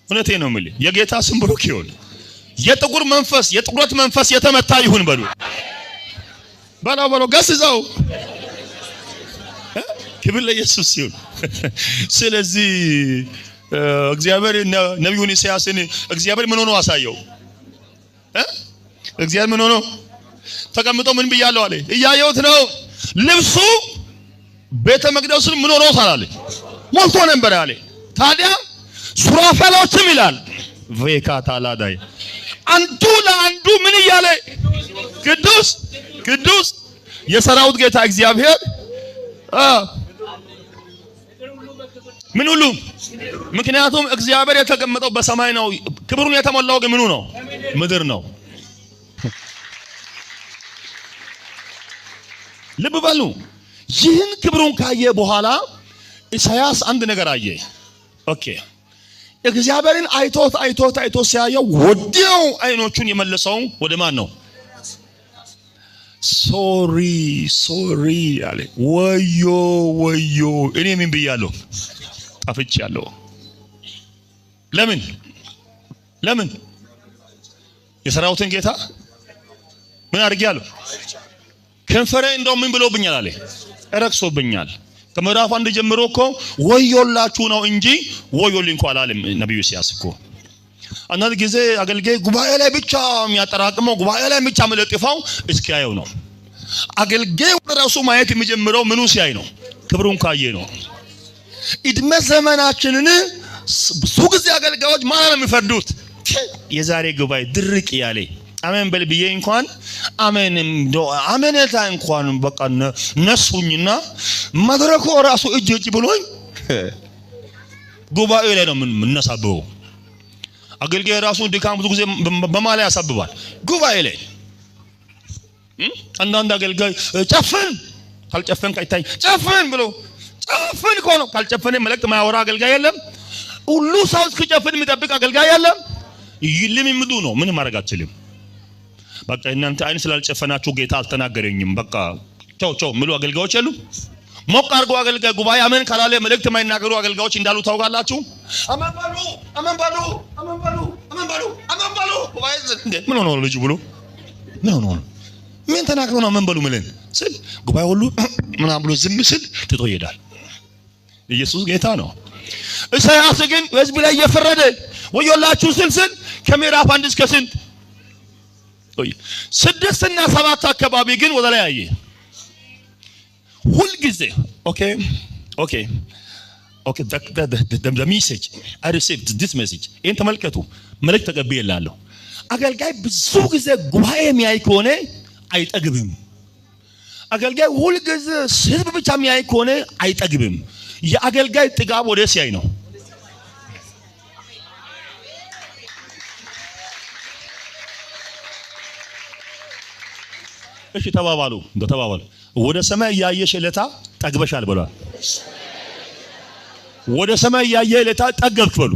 እውነቴ ነው የምልህ። የጌታ ስም ብሩክ ይሁን። የጥቁር መንፈስ የጥቁረት መንፈስ የተመታ ይሁን በሉ። በለው ገስጸው። ክብር ለኢየሱስ ይሁን። ስለዚህ እግዚአብሔር ነብዩን ኢሳያስን እግዚአብሔር ምን ሆኖ አሳየው? እግዚአብሔር ምን ሆኖ ተቀምጦ ምን ብያለሁ አለ? እያየሁት ነው። ልብሱ ቤተ መቅደሱን ምን ሆኖ ታላለ? ሞልቶ ነበር አለ። ታዲያ ሱራፌሎችም ይላል ቬካታላዳይ አንዱ ለአንዱ ምን እያለ ቅዱስ ቅዱስ የሰራዊት ጌታ እግዚአብሔር ምን ሁሉ ምክንያቱም እግዚአብሔር የተቀመጠው በሰማይ ነው። ክብሩን የተሞላው ግን ምኑ ነው? ምድር ነው። ልብ በሉ። ይህን ክብሩን ካየ በኋላ ኢሳያስ አንድ ነገር አየ። ኦኬ እግዚአብሔርን አይቶት ሲያየው ወዲያው አይኖቹን የመለሰው ወደ ማን ነው? ሶሪ አለ። ወዮ እኔ ምን ብያለሁ? ጠፍቻለሁ። ለምን የሰራዊትን ጌታ ምን አድርጌያለሁ? ከንፈሬ እንደው ምን ብሎብኛል አለ? ረክሶብኛል። ከምዕራፍ 1 ጀምሮ እኮ ወዮላችሁ ነው እንጂ ወዮልኝ እንኳን አላለም ነብዩ ኢሳያስ እኮ። አንዳንድ ጊዜ አገልጋይ ጉባኤ ላይ ብቻ የሚያጠራቅመው ጉባኤ ላይ ብቻ መለጥፋው እስኪያየው ነው። አገልጋይ ራሱ ማየት የሚጀምረው ምኑ ሲያይ ነው? ክብሩን ካየ ነው። እድሜ ዘመናችንን ብዙ ጊዜ አገልጋዮች ማን ነው የሚፈርዱት? የዛሬ ጉባኤ ድርቅ ያለ አሜን በል ብዬ እንኳን አሜንታ እንኳን በቃ ነሱኝና መድረኩ ራሱ እጅ ብሎኝ ጉባኤ ላይ ነው የምንነሳበው። አገልጋይ ራሱ ድካም ብዙ ጊዜ በማላ ያሳብባል ጉባኤ ላይ። አንዳንድ አገልጋይ ጨፍን ካልጨፈንክ አይታይ ጨፍን ብሎ ጨፍን እኮ ነው። ካልጨፈነ መልእክት ማያወራ አገልጋይ የለም። ሁሉ ሰው እስኪጨፍን የሚጠብቅ አገልጋይ የለም። ይልምምዱ ነው። ምን ማድረግ አትችልም። በቃ እናንተ አይን ስላልጨፈናችሁ ጌታ አልተናገረኝም በቃ ቻው ምሉ አገልጋዮች የሉ። ሞቅ አርጎ አገልጋይ ጉባኤ አሜን ካላለ መልእክት የማይናገሩ አገልጋዮች እንዳሉ ታውቃላችሁ። አሜን በሉ ጉባኤ እንዴ ምን ሆነ ልጅ ብሎ ምን ተናግሮ ነው አሜን በሉ ምለን ስል ጉባኤ ሁሉ ምናምን ብሎ ዝም ስል ትቶ ይሄዳል። ኢየሱስ ጌታ ነው። ኢሳያስ ግን ህዝብ ላይ እየፈረደ ወዮላችሁ ስል ከምዕራፍ 1 እስከ ስንት 6 እና 7 አካባቢ ግን ወደ ላይ አየ። ሁሉ ጊዜ ኦኬ the message I received this message ይሄን ተመልከቱ። መልእክት ተቀብያለሁ። አገልጋይ ብዙ ጊዜ ጉባኤ የሚያይ ከሆነ አይጠግብም። አገልጋይ ሁሉ ጊዜ ህዝብ ብቻ የሚያይ ከሆነ አይጠግብም። የአገልጋይ ጥጋብ ወደ ሲያይ ነው። እሺ ተባባሉ ወደ ሰማይ ያየሽ ለታ ጠግበሻል ብሏል። ወደ ሰማይ ያየ ለታ ጠገብክ በሉ።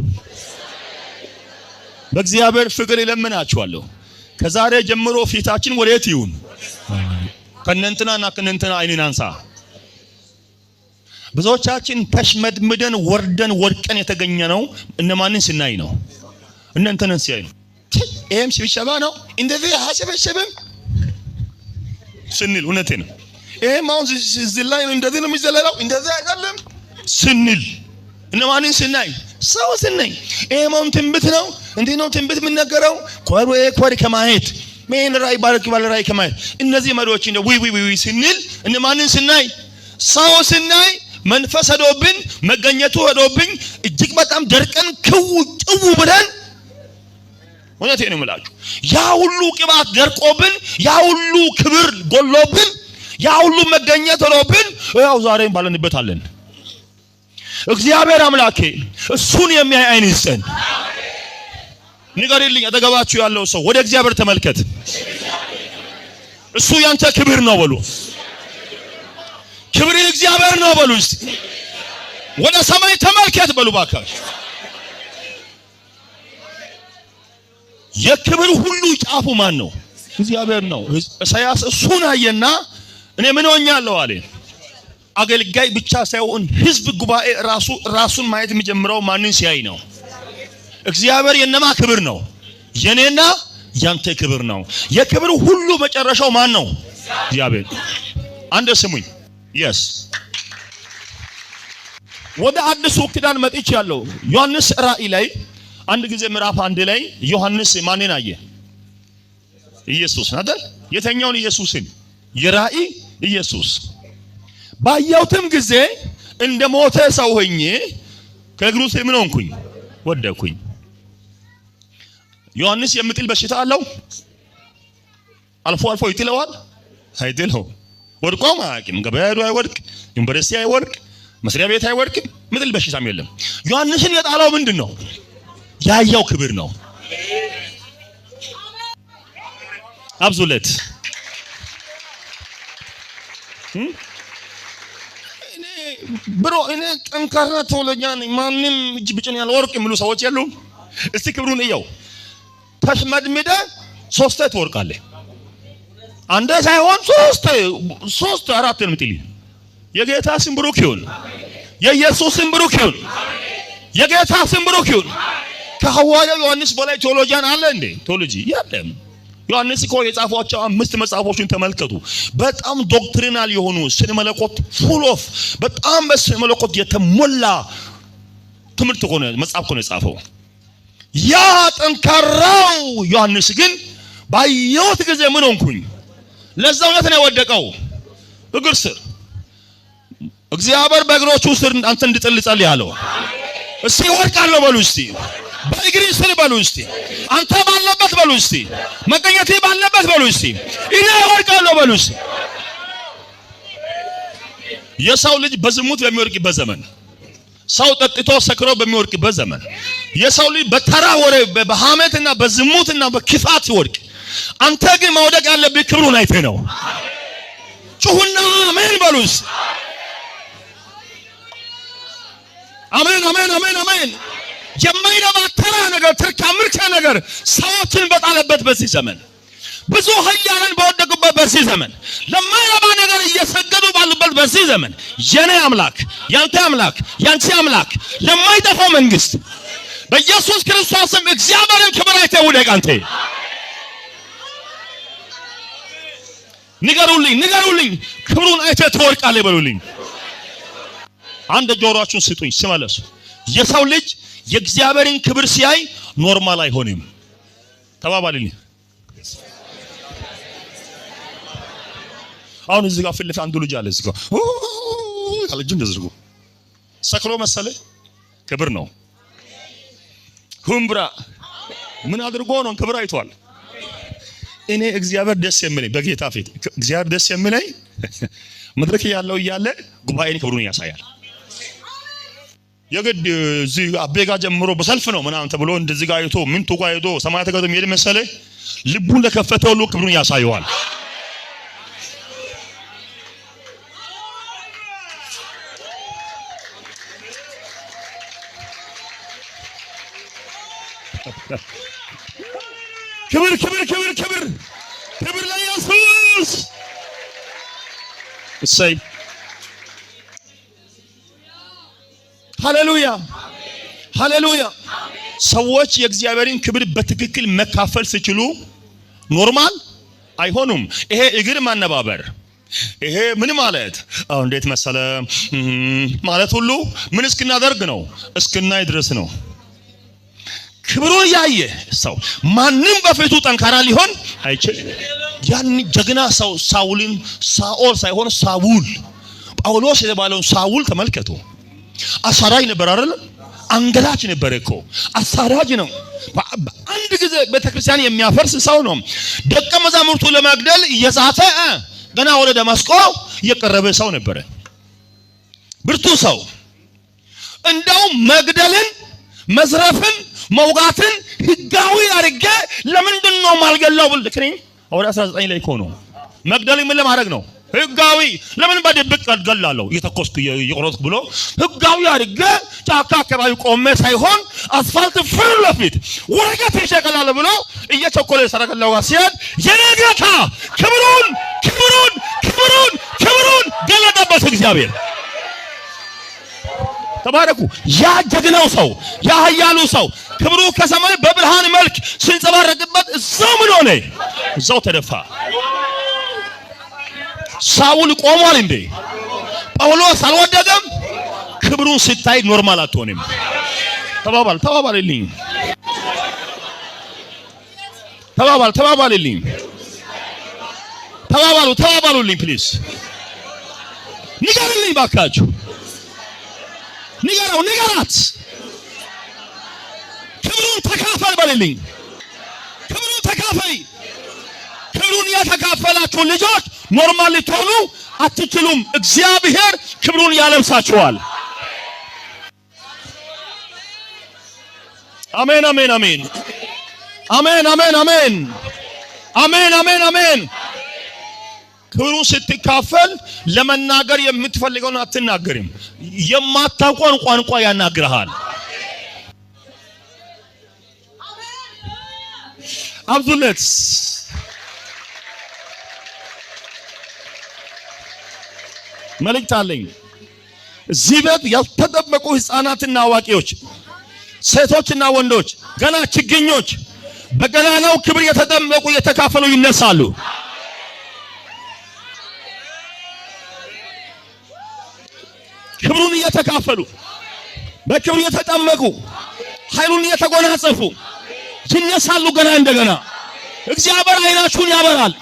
በእግዚአብሔር ፍቅር ይለምናችኋለሁ። ከዛሬ ጀምሮ ፊታችን ወዴት ይሁን? ከነንተናና ከነንተና አይንን አንሳ። ብዙዎቻችን ተሽመድምደን ወድቀን የተገኘ ነው እነማንን ስናይ ነው? እነንተንን ሲያይ ነው። ይሄም ሲብሸባ ነው እንደዚህ ሐሰበሸበም ስንል እውነቴ ነው። ይሄም አሁን እዚህ ላይ ነው እንደዚህ ነው የሚዘለለው እንደዚህ አይደለም ስንል እነማንን ስናይ? ሰው ስናይ። ይሄም አሁን ትንቢት ነው እንዴ ነው ትንቢት የምንነገረው ኮር ከማየት ምን ራይ ባረክ ባለራይ ከማየት እነዚህ መሪዎች እንደ ዊ ስንል እነማንን ስናይ? ሰው ስናይ መንፈስ ሄዶብን መገኘቱ ሄዶብን እጅግ በጣም ደርቀን ጭው ብለን እውነቴ ነው የምላችሁ ያ ሁሉ ቅባት ደርቆብን ያ ሁሉ ክብር ጎሎብን ያ ሁሉ መገኘት ሆኖብን ያው ዛሬም ባለንበት አለን። እግዚአብሔር አምላኬ እሱን የሚያይ አይን ይስጠን። ንገሪልኝ አጠገባችሁ ያለው ሰው ወደ እግዚአብሔር ተመልከት። እሱ ያንተ ክብር ነው በሉ። ክብር እግዚአብሔር ነው በሉ። እስቲ ወደ ሰማይ ተመልከት በሉ ባካችሁ። የክብር ሁሉ ጫፉ ማን ነው? እግዚአብሔር ነው። ኢሳያስ እሱን አየና እኔ ምን ሆኛለሁ አለ። አገልጋይ ብቻ ሳይሆን ህዝብ ጉባኤ ራሱን ማየት የሚጀምረው ማንን ሲያይ ነው? እግዚአብሔር የነማ ክብር ነው? የኔና ያንተ ክብር ነው። የክብር ሁሉ መጨረሻው ማን ነው? እግዚአብሔር። አንድ ስሙኝ። yes ወደ አዲሱ ኪዳን መጥቻለሁ። ዮሐንስ ራእይ ላይ አንድ ጊዜ ምዕራፍ 1 ላይ ዮሐንስ ማንን አየ? ኢየሱስ አይደል? የተኛውን ኢየሱስን የራእይ ኢየሱስ ባየሁትም ጊዜ እንደ ሞተ ሰው ሆኜ ከእግሩ ስር ምን ሆንኩኝ? ወደኩኝ። ዮሐንስ የምጥል በሽታ አለው? አልፎ አልፎ ይጥለዋል? አይጥለው። ወድቆም አያውቅም። ገበያ ሄዶ አይወድቅ፣ ዩኒቨርሲቲ አይወድቅ፣ መስሪያ ቤት አይወድቅ። ምጥል በሽታም የለም። ዮሐንስን የጣለው ምንድነው? ያያው ክብር ነው። አብዙለት እኔ ጠንካራ ተወለኛ ነኝ ማንም እጅ ብጭን ያልወርቅ የሚሉ ሰዎች የሉም? እስቲ ክብሩን እየው። ተሽመድምደ 3 ትወርቃለህ። አንዴ ሳይሆን 3 4 ምጥል። የጌታ ስም ብሩክ ይሁን። የኢየሱስ ስም ብሩክ ይሁን። የጌታ ስም ብሩክ ይሁን። ከሐዋርያው ዮሐንስ በላይ ቴዎሎጂያን አለ እንዴ? ቴዎሎጂ የለም። ዮሐንስ እኮ የጻፏቸው 5 መጽሐፎችን ተመልከቱ። በጣም ዶክትሪናል የሆኑ ስነ መለኮት ፉል ኦፍ በጣም በስነ መለኮት የተሞላ ትምህርት ሆነ መጽሐፍ ሆነ የጻፈው። ያ ጠንካራው ዮሐንስ ግን ባየሁት ጊዜ ምን ሆንኩኝ? ለዛው ነው የወደቀው እግር ስር። እግዚአብሔር በእግሮቹ ስር አንተ እንድትጸልይ ያለው። እስቲ ወርቃለሁ በሉ እስቲ። በእግሪ ስር በሉ እስቲ። አንተ ባለበት በሉ እስቲ። መገኘቴ ባለበት በሉ እስቲ። እኔ ወርቃለሁ በሉ እስቲ። የሰው ልጅ በዝሙት በሚወርቅበት ዘመን፣ ሰው ጠጥቶ ሰክሮ በሚወርቅበት ዘመን፣ የሰው ልጅ በተራ ወሬ በሐሜትና በዝሙትና በክፋት ይወርቅ። አንተ ግን መውደቅ ያለብህ ክብሩን አይተህ ነው። ጩሁና አሜን በሉ እስቲ። አሜን አሜን አሜን አሜን። የማይረባ ተራ ነገር ትርካምርካ ነገር ሰዎችን በጣለበት በዚህ ዘመን፣ ብዙ ኃያላን በወደቁበት በዚህ ዘመን፣ ለማይረባ ነገር እየሰገዱ ባሉበት በዚህ ዘመን የኔ አምላክ ያንተ አምላክ ያንቺ አምላክ ለማይጠፋው መንግስት በኢየሱስ ክርስቶስም እግዚአብሔርን ክብር አይተህ ውደቅ። አንተ ንገሩልኝ ክብሩን አይተህ ትወርቃለህ በሉልኝ። አንድ ጆሮአችሁን ስጡኝ ስመለሱ። የሰው ልጅ የእግዚአብሔርን ክብር ሲያይ ኖርማል አይሆንም። ተባባልልኝ። አሁን እዚህ ጋር ፍልፍ አንዱ ልጅ አለ እዚህ ጋር አለጅ እንደዝርጉ ሰክሮ መሰለ ክብር ነው። ሁምብራ ምን አድርጎ ነው ክብር አይቷል። እኔ እግዚአብሔር ደስ የሚለኝ በጌታ ፊት እግዚአብሔር ደስ የሚለኝ መድረክ ያለው እያለ ጉባኤን ክብሩን ያሳያል። የግድ እዚህ አቤጋ ጀምሮ በሰልፍ ነው ምናምን ተብሎ እንደዚህ ጋር አይቶ ምን ተጓ አይቶ ሰማይ ተገዶ የሚሄድ መሰለ ልቡን ለከፈተው ሁሉ ክብሩን ያሳየዋል። ክብር ክብር ክብር ክብር ክብር ለኢየሱስ። እሰይ ሃሌሉያ ሃሌሉያ። ሰዎች የእግዚአብሔርን ክብር በትክክል መካፈል ሲችሉ ኖርማል አይሆኑም። ይሄ እግር ማነባበር፣ ይሄ ምን ማለት አው እንዴት መሰለ ማለት ሁሉ ምን እስክናደርግ ነው? እስክናይ ድረስ ነው። ክብሩን ያየ ሰው ማንም በፊቱ ጠንካራ ሊሆን አይችልም። ያን ጀግና ሰው ሳውልን ሳኦል ሳይሆን ሳውል ጳውሎስ የተባለውን ሳውል ተመልከቱ። አሳራጅ ነበር አይደል? አንገላጭ ነበር እኮ አሳራጅ ነው። አንድ ጊዜ ቤተክርስቲያን የሚያፈርስ ሰው ነው። ደቀ መዛሙርቱ ለማግደል እየዛተ ገና ወደ ደማስቆ የቀረበ ሰው ነበር። ብርቱ ሰው። እንደው መግደልን፣ መዝረፍን፣ መውጋትን ህጋዊ አድርጌ ለምንድን ነው ማልገላው ብልክኝ? ወደ 19 ላይ እኮ ነው መግደልን ምን ለማድረግ ነው? ህጋዊ ለምን በድብቅ ገላለሁ እየተኮስኩ እየቆረጥኩ ብሎ ህጋዊ አድርጌ ጫካ አካባቢ ቆሜ ሳይሆን አስፋልት ፊት ለፊት ወረቀት ይሸቀላል ብሎ እየቸኮለ ሰረገላው ጋር ሲሄድ የኔ ጌታ ክብሩን ገለጠበት እግዚአብሔር። ተባረኩ። ያ ጀግናው ሰው ያ ኃያሉ ሰው ክብሩ ከሰማይ በብርሃን መልክ ሲንጸባረቅበት እዛው ምን ሆነ? እዛው ተደፋ። ሳውል ቆሟል እንዴ? ጳውሎስ አልወደቀም? ክብሩን ስታይ ኖርማል አትሆንም። ተባባልልኝ ተባባሉልኝ ፕሊዝ። ንገርልኝ ባካችሁ፣ ንገራት። ክብሩን ተካፈል በልልኝ። ክብሩን ተካፈይ። ክብሩን የተካፈላችሁ ልጆች ኖርማል ልትሆኑ አትችሉም። እግዚአብሔር ክብሩን ያለብሳችኋል። አሜን አሜን አሜን አሜን አሜን አሜን አሜን አሜን አሜን። ክብሩን ስትካፈል ለመናገር የምትፈልገውን አትናገርም። የማታውቀውን ቋንቋ ያናግርሃል። አብዱለት መልእክት አለኝ። እዚህ ቤት ያልተጠበቁ ሕፃናትና አዋቂዎች፣ ሴቶችና ወንዶች፣ ገና ችግኞች በገናናው ክብር የተጠመቁ የተካፈሉ ይነሳሉ። ክብሩን እየተካፈሉ በክብሩ የተጠመቁ ኃይሉን እየተጎናጸፉ ይነሳሉ። ገና እንደገና እግዚአብሔር ዓይናችሁን ያበራል፣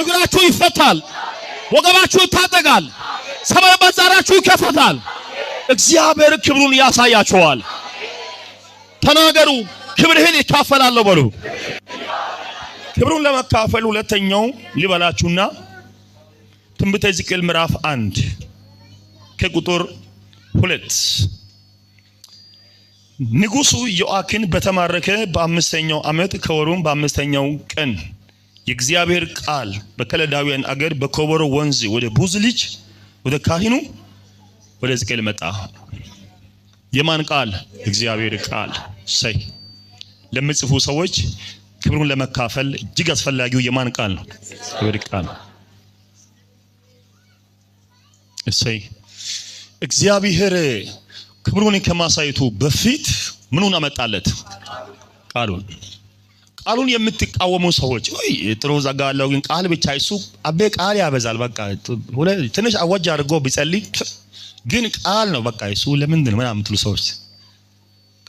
እግራችሁ ይፈታል፣ ወገባችሁ ይታጠቃል፣ ሰማይ በዛራችሁ ይከፈታል። እግዚአብሔር ክብሩን ያሳያችኋል። ተናገሩ፣ ክብርህን ይካፈላለሁ በሉ። ክብሩን ለመካፈል ሁለተኛው ሊበላችሁና ትንቢተ ሕዝቅኤል ምዕራፍ 1 ከቁጥር 2 ንጉሡ ኢዮአኪን በተማረከ በአምስተኛው ዓመት ከወሩም በአምስተኛው ቀን የእግዚአብሔር ቃል በከለዳውያን አገር በኮቦር ወንዝ ወደ ቡዝ ልጅ ወደ ካህኑ ወደ ሕዝቅኤል መጣ። የማን ቃል? እግዚአብሔር ቃል። ሰይ ለምጽፉ ሰዎች ክብሩን ለመካፈል እጅግ አስፈላጊው የማን ቃል ነው? እግዚአብሔር ቃል። ሰይ እግዚአብሔር ክብሩን ከማሳየቱ በፊት ምኑን አመጣለት? ቃሉን የምትቃወሙ ሰዎች ወይ ጥሩ ዛጋ አለው ግን ቃል ብቻ እሱ አቤ ቃል ያበዛል። በቃ ትንሽ አወጅ አድርጎ ቢጸልይ ግን ቃል ነው በቃ እሱ ለምንድን ነው ምናምን የምትሉ ሰዎች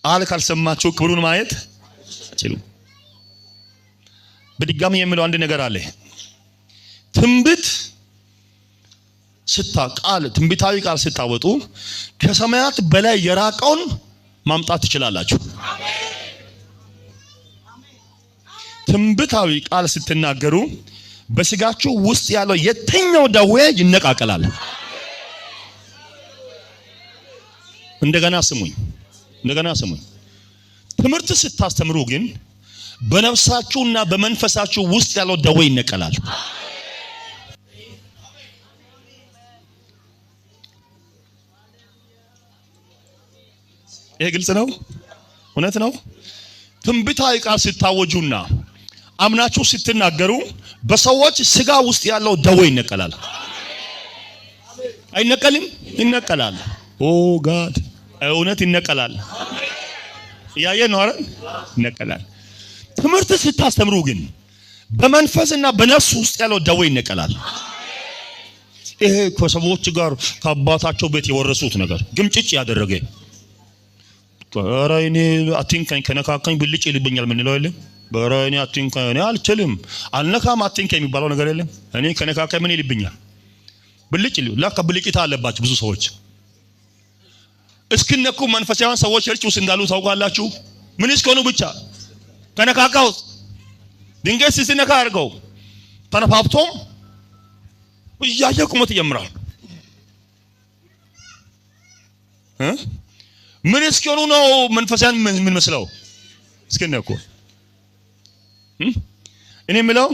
ቃል ካልሰማችሁ ክብሩን ማየት አትችሉም። በድጋሚ የምለው አንድ ነገር አለ። ትንቢታዊ ቃል ስታወጡ ከሰማያት በላይ የራቀውን ማምጣት ትችላላችሁ። ትንቢታዊ ቃል ስትናገሩ በስጋችሁ ውስጥ ያለው የትኛው ደዌ ይነቃቀላል። እንደገና ስሙኝ። ትምህርት ስታስተምሩ ግን በነፍሳችሁና በመንፈሳችሁ ውስጥ ያለው ደዌ ይነቀላል። ይሄ ግልጽ ነው፣ እውነት ነው። ትንቢታዊ ቃል ስታወጁና አምናችሁ ስትናገሩ በሰዎች ስጋ ውስጥ ያለው ደዌ ይነቀላል። አይነቀልም? ይነቀላል። ኦ ጋድ እውነት ይነቀላል። ያየ ነው አይደል? ይነቀላል። ትምህርት ስታስተምሩ ግን በመንፈስና በነፍስ ውስጥ ያለው ደዌ ይነቀላል። ይሄ ከሰዎች ጋር ከአባታቸው ቤት የወረሱት ነገር ግምጭጭ ያደረገ በራይኔ አትንካኝ ከነካካኝ ብልጭ ይልብኛል ምን ነው አይደል? በራይኔ አትንካኝ እኔ አልችልም አልነካም አትንካኝ የሚባለው ነገር የለም። እኔ ከነካካኝ ምን ይልብኛል? ብልጭ ይሉ ላካ ብልጭታ አለባችሁ ብዙ ሰዎች። እስኪነኩ መንፈሳውያን ሰዎች ቸርች ውስጥ እንዳሉ ታውቃላችሁ። ምን እስከሆኑ ብቻ ከነካካው ድንገት ሲነካ አድርገው ተነፋፍቶም እያየቁ ሞት ይጀምራል። ምን እስኪሆኑ ነው መንፈሳውያን ምን መስለው እስኪነኩ? እኔ የምለው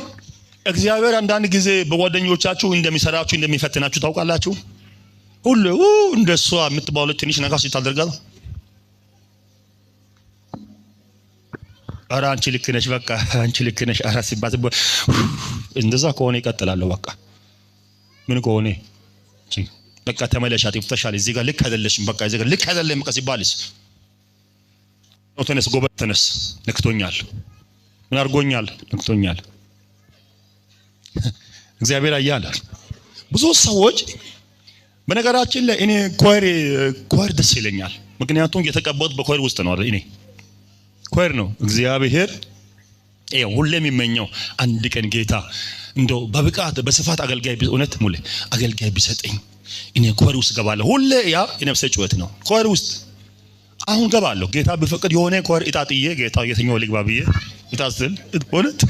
እግዚአብሔር አንዳንድ ጊዜ በጓደኞቻችሁ እንደሚሰራችሁ እንደሚፈትናችሁ ታውቃላችሁ። ሁሉ እንደሷ የምትባለው ትንሽ ነገር ሲታደርጋል ኧረ አንቺ ልክ ነሽ በቃ አንቺ ልክ ነሽ ኧረ ሲባል እንደዛ ከሆነ ይቀጥላለሁ። በቃ ምን ከሆነ በቃ ተመለሻት ይፍተሻል እዚህ ጋር ልክ አይደለሽም በቃ እዚህ ጋር ልክ አይደለም በቃ ሲባልስ ተነስ ጎበዝ ተነስ ነክቶኛል ምን አድርጎኛል ነክቶኛል። እግዚአብሔር አያለ ብዙ ሰዎች በነገራችን ላይ እኔ ኳየር ደስ ይለኛል። ምክንያቱም የተቀባሁት በኳየር ውስጥ ነው አይደል? እኔ ኳየር ነው እግዚአብሔር ሁሌ የሚመኘው አንድ ቀን ጌታ እንደው በብቃት በስፋት አገልጋይ እውነት ሙሉ አገልጋይ ቢሰጠኝ እኔ ኳየር ውስጥ ገባለሁ። ሁሌ ያ የነፍሴ ጩኸት ነው። ኳየር ውስጥ አሁን ገባለሁ። ጌታ ቢፈቅድ የሆነ ኳየር እጣጥዬ ጌታ የትኛው ልግባ ብዬ እጣስል እውነት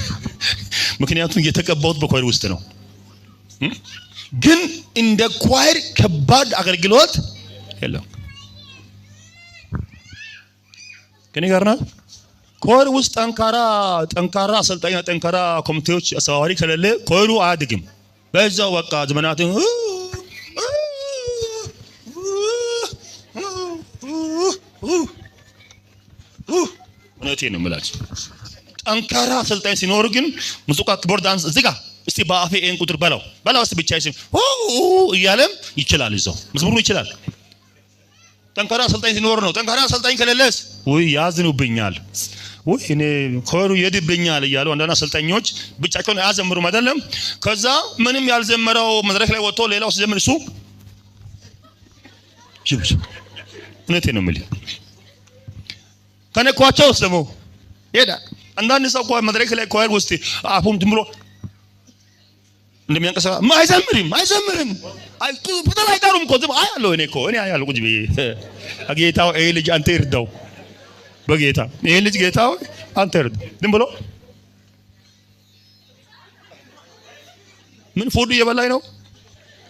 ምክንያቱም የተቀባሁት በኳየር ውስጥ ነው። ግን እንደ ኳየር ከባድ አገልግሎት የለም። ከኔ ጋር ናት። ኳየር ውስጥ ጠንካራ አሰልጣኝ ጠንካራ ኮሚቴዎች አስተባባሪ ከሌለ ኳየሩ አያድግም። በዛው በቃ ዘመናት እውነቴን ነው የምላችሁ። ጠንካራ አሰልጣኝ ሲኖር ግን ሙዚቃ ኪቦርድ ዳንስ እዚህ ጋር እስቲ በአፌ ኤን ቁጥር በላው እስቲ ብቻ ይስም እያለም ይችላል። እዛው መዝሙሩ ይችላል። ጠንካራ አሰልጣኝ ሲኖር ነው። ጠንካራ አሰልጣኝ ከሌለስ ያዝኑብኛል፣ እኔ ኳየሩ ይድብኛል እያሉ አንዳንድ አሰልጣኞች ብቻቸውን አያዘምሩም አይደለም። ከዛ ምንም ያልዘመረው መድረክ ላይ ወጥቶ ሌላው ሲዘምር እሱ እውነቴን ነው የምልህ ከነኳቸው ደግሞ ሄዳ አንዳንድ ሰው መድረክ ላይ ኳየር ውስጥ አፉን ዝም ብሎ እንደሚያንቀሳቅስ አይዘምርም። ፍጥነት አይጠሩም እኮ ዝም አያለሁ እኔ አያለሁ ቁጭ ብዬ ጌታው ይሄ ልጅ አንተ ይርዳው በጌታ ይሄ ልጅ ጌታው አንተ ይርዳው ዝም ብሎ ምን ፎዱ እየበላኝ ነው።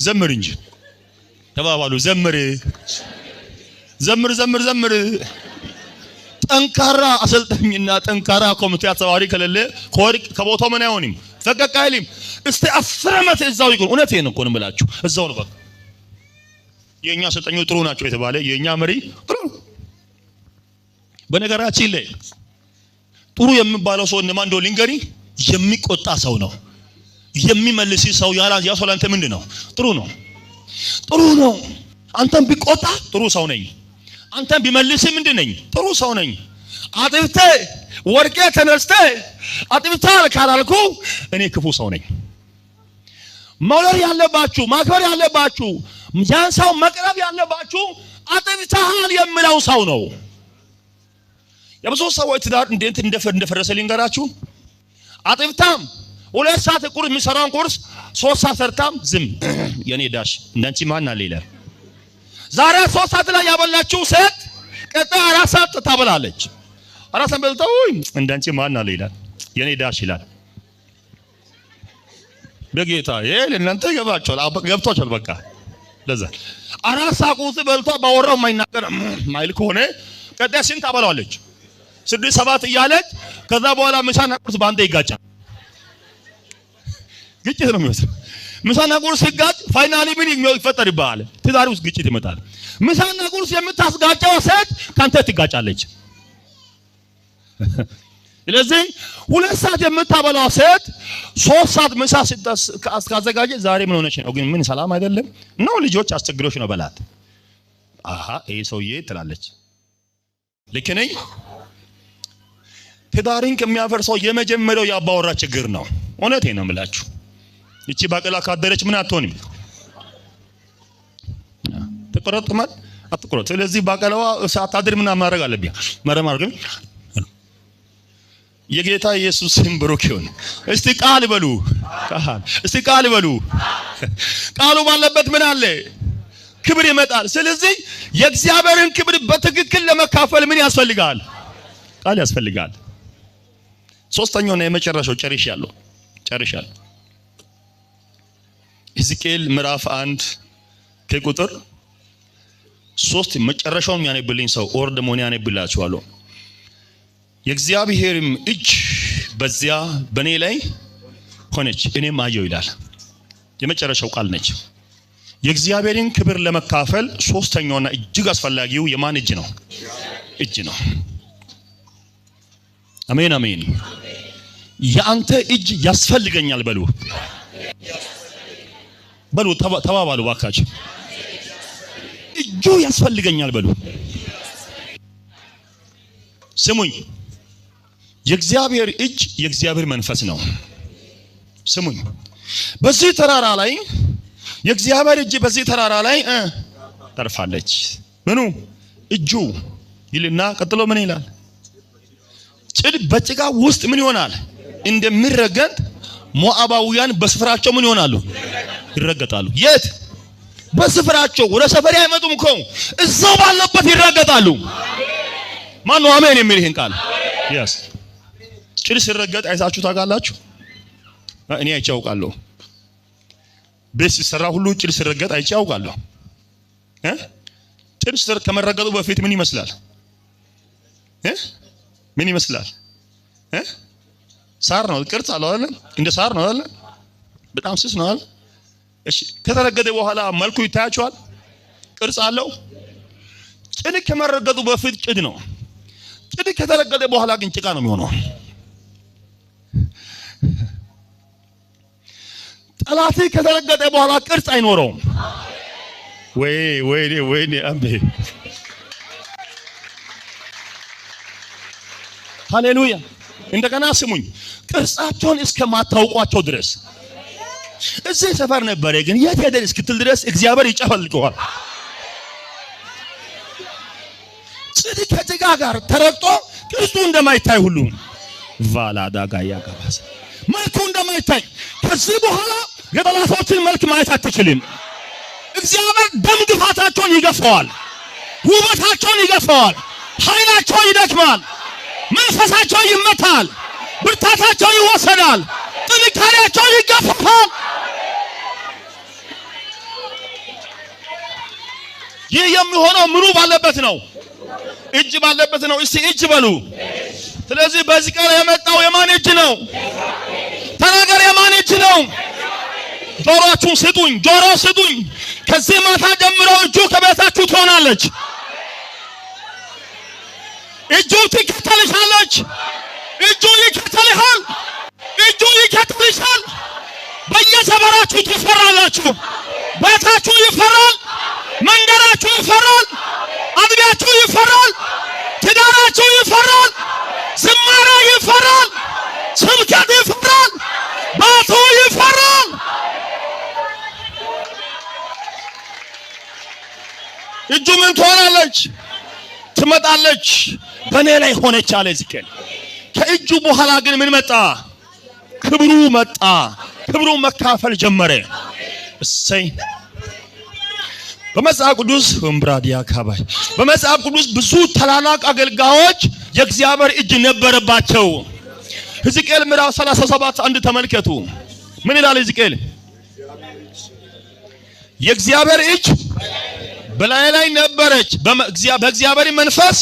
ዘምር እንጂ ተባባሉ። ዘምር ጠንካራ አሰልጣኝና ጠንካራ ኮሚቴ አስተባባሪ ከሌለ ከቦታው ምን አይሆንም፣ ፈቀቅ አይልም። እስቲ 10 ዓመት እዛው ይቆም። እውነቴን እኮ ነው የምላችሁ፣ እዛው ነው በቃ። የኛ አሰልጣኞች ጥሩ ናቸው የተባለ የኛ መሪ ጥሩ ነው። በነገራችን ላይ ጥሩ የሚባለው ሰው እንደማን እንደው ልንገሪ፣ የሚቆጣ ሰው ነው። የሚመልስ ሰው ያ ሰው ላንተ ምንድን ነው? ጥሩ ነው። አንተም ቢቆጣ ጥሩ ሰው ነኝ፣ አንተም ቢመልስ ምንድን ነኝ? ጥሩ ሰው ነኝ። አጥብተ ወርቄ ተነስተ አጥብታ ካላልኩ እኔ ክፉ ሰው ነኝ። መውለድ ያለባችሁ ማክበር ያለባችሁ ያን ሰው መቅረብ ያለባችሁ አጥብታል የሚለው ሰው ነው። የብዙ ሰዎች ትዳር እንዴት እንደፈረሰ ልንገራችሁ። አጥብታም 2 ሰዓት ቁርስ የሚሰራውን ቁርስ 3 ሰዓት ሰርታም ዝም የኔ ዳሽ እንዳንቺ ማን አለ ይላል። ዛሬ 3 ሰዓት ላይ ያበላችሁ ሴት ቀጣይ 4 ሰዓት ታበላለች። 4 ሰዓት በልተው እንዳንቺ ማን አለ ይላል። የኔ ዳሽ ይላል። በጌታ ለእናንተ ገብቷችኋል። በቃ ለዛ 4 ሰዓት ቁርስ በልቶ ባወራው የማይናገር ማይል ከሆነ ቀጣይ ስንት ታበላለች? 6 7 እያለች ከዛ በኋላ ምሳና ቁርስ ባንተ ይጋጫል። ግጭት ነው የሚወስድ። ምሳና ቁርስ ሲጋጭ ፋይናሊ ምን ይፈጠር ይባላል? ትዳር ውስጥ ግጭት ይመጣል። ምሳና ቁርስ የምታስጋጨው ሴት ካንተ ትጋጫለች። ስለዚህ 2 ሰዓት የምታበላው ሴት 3 ሰዓት ምሳ ካዘጋጀ ዛሬ ምን ሆነሽ ነው? ግን ምን ሰላም አይደለም ነው? ልጆች አስቸግሮሽ ነው በላት። ይሄ ሰውዬ ትላለች። ልክ ነኝ? ትዳርን ከሚያፈርሰው የመጀመሪያው ያባወራ ችግር ነው። እውነቴን ነው የምላችሁ። እቺ ባቀላ ካደረች ምን አትሆንም? ተቆረጥማል አትቆረጥ። ስለዚህ ባቀላዋ ሳታድር ምን ማድረግ አለብኝ? መረማር ግን የጌታ ኢየሱስ ስም ብሩክ ይሁን። እስቲ ቃል በሉ። ቃሉ ባለበት ምን አለ? ክብር ይመጣል። ስለዚህ የእግዚአብሔርን ክብር በትክክል ለመካፈል ምን ያስፈልጋል? ቃል ያስፈልጋል። ሶስተኛውና የመጨረሻው ጨርሻለሁ። ሕዝቅኤል ምዕራፍ 1 ከቁጥር 3 መጨረሻውን ያነብልኝ ሰው ኦርድ ሞኒ ያነብላችኋለሁ። የእግዚአብሔርም እጅ በዚያ በኔ ላይ ሆነች እኔም አየሁ ይላል። የመጨረሻው ቃል ነች። የእግዚአብሔርን ክብር ለመካፈል ሶስተኛውና እጅግ አስፈላጊው የማን እጅ ነው? እጅ ነው። አሜን አሜን። የአንተ እጅ ያስፈልገኛል በሉ ተባባሉ ባካችሁ። እጁ ያስፈልገኛል በሉ። ስሙኝ፣ የእግዚአብሔር እጅ የእግዚአብሔር መንፈስ ነው። ስሙኝ፣ በዚህ ተራራ ላይ የእግዚአብሔር እጅ በዚህ ተራራ ላይ ታርፋለች። ምኑ እጁ ይልና ቀጥሎ ምን ይላል? ጭድ በጭቃ ውስጥ ምን ይሆናል? እንደሚረገጥ ሞዓባውያን በስፍራቸው ምን ይሆናሉ? ይረገጣሉ። የት? በስፍራቸው። ወደ ሰፈር አይመጡም እኮ እዛው ባለበት ይረገጣሉ። ማን ነው አሜን የሚል ይሄን ቃል? yes ጭድ ሲረገጥ አይታችሁ ታውቃላችሁ? እኔ አይቼ አውቃለሁ። ቤት ሲሰራ ሁሉ ጭድ ሲረገጥ አይቼ አውቃለሁ። ጭድ ስር ከመረገጡ በፊት ምን ይመስላል? ምን ይመስላል? ሳር ነው። ቅርጽ አለው አይደል? እንደ ሳር ነው አይደል? በጣም ስስ ነው አይደል? እሺ ከተረገጠ በኋላ መልኩ ይታያችኋል? ቅርጽ አለው። ጭድ ከመረገጡ በፊት ጭድ ነው። ጭድ ከተረገጠ በኋላ ግን ጭቃ ነው የሚሆነው። ጠላት ከተረገጠ በኋላ ቅርጽ አይኖረውም። ወይ አሜ ሃሌሉያ። እንደገና ስሙኝ፣ ቅርጻቸውን እስከማታውቋቸው ድረስ እዚህ ሰፈር ነበረ ግን የት ሄደን እስክትል ድረስ እግዚአብሔር ይጨፈልቀዋል። ጭድ ከጭቃ ጋር ተረግጦ ቅርጹ እንደማይታይ ሁሉ ቫላዳጋ ያጋባስ መልኩ እንደማይታይ ከዚህ በኋላ የጠላቶችን መልክ ማየት አትችልም። እግዚአብሔር ደም ግፋታቸውን ይገፋዋል፣ ውበታቸውን ይገፋዋል፣ ኃይላቸው ይደክማል፣ መንፈሳቸው ይመታል፣ ብርታታቸው ይወሰዳል፣ ጥንካሬያቸው ይገፋል። ይህ የሚሆነው ምኑ ባለበት ነው? እጅ ባለበት ነው። እስቲ እጅ በሉ። ስለዚህ በዚህ ቃል የመጣው የማን እጅ ነው? ተናገር፣ የማን እጅ ነው? ጆሮአችሁን ስጡኝ፣ ጆሮ ስጡኝ። ከዚህ ማታ ጀምሮ እጁ ከቤታችሁ ትሆናለች። እጁ ትከተልሻለች። እጁ ይከተልሃል። እጁ ይከተልሻል። በየሰፈራችሁ ትፈራላችሁ። ቤታችሁ ይፈራል፣ መንገዳችሁ ይፈራል፣ አጥቢያችሁ ይፈራል፣ ትዳራችሁ ይፈራል፣ ዝማሬ ይፈራል፣ ስብከት ይፈራል፣ ባቱ ይፈራል። እጁ ምን ትሆናለች? ትመጣለች። በእኔ ላይ ሆነች አለ ሕዝቅኤል። ከእጁ በኋላ ግን ምን መጣ? ክብሩ መጣ። ክብሩ መካፈል ጀመረ። እሰይ በመጽሐፍ ቅዱስ ወምብራዲያ ካባይ በመጽሐፍ ቅዱስ ብዙ ታላላቅ አገልጋዮች የእግዚአብሔር እጅ ነበረባቸው። ሕዝቅኤል ምዕራፍ 37 አንድ ተመልከቱ። ምን ይላል ሕዝቅኤል? የእግዚአብሔር እጅ በላይ ላይ ነበረች፣ በእግዚአብሔር መንፈስ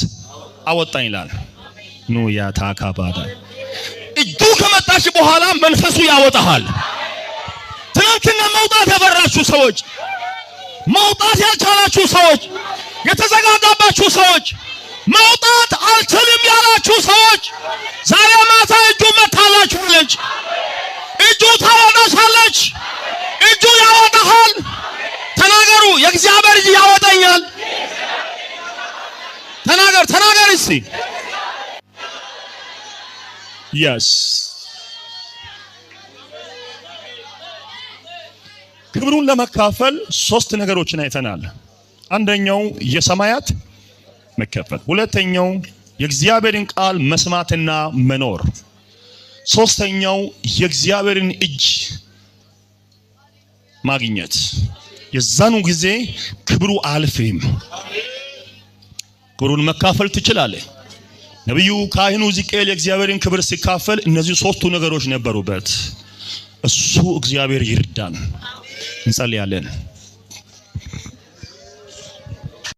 አወጣኝ ይላል። ኑ ያታካባዳ እጁ ከመጣሽ በኋላ መንፈሱ ያወጣሃል። ትናንትና መውጣት ያበራችሁ ሰዎች፣ መውጣት ያልቻላችሁ ሰዎች፣ የተዘጋጋባችሁ ሰዎች፣ መውጣት አልችልም ያላችሁ ሰዎች ዛሬ ማታ እጁ መታላችኋለች። እጁ ታወጣሻለች። እጁ ያወጣሃል። ተናገሩ፣ የእግዚአብሔር እጅ ያወጣኛል። ተናገር እስቲ። yes ክብሩን ለመካፈል ሶስት ነገሮችን አይተናል። አንደኛው የሰማያት መከፈት፣ ሁለተኛው የእግዚአብሔርን ቃል መስማትና መኖር፣ ሶስተኛው የእግዚአብሔርን እጅ ማግኘት። የዛኑ ጊዜ ክብሩ አልፍም። ክብሩን መካፈል ትችላለህ። ነብዩ ካህኑ ሕዝቅኤል የእግዚአብሔርን ክብር ሲካፈል እነዚህ ሶስቱ ነገሮች ነበሩበት። እሱ እግዚአብሔር ይርዳን። እንጸልያለን።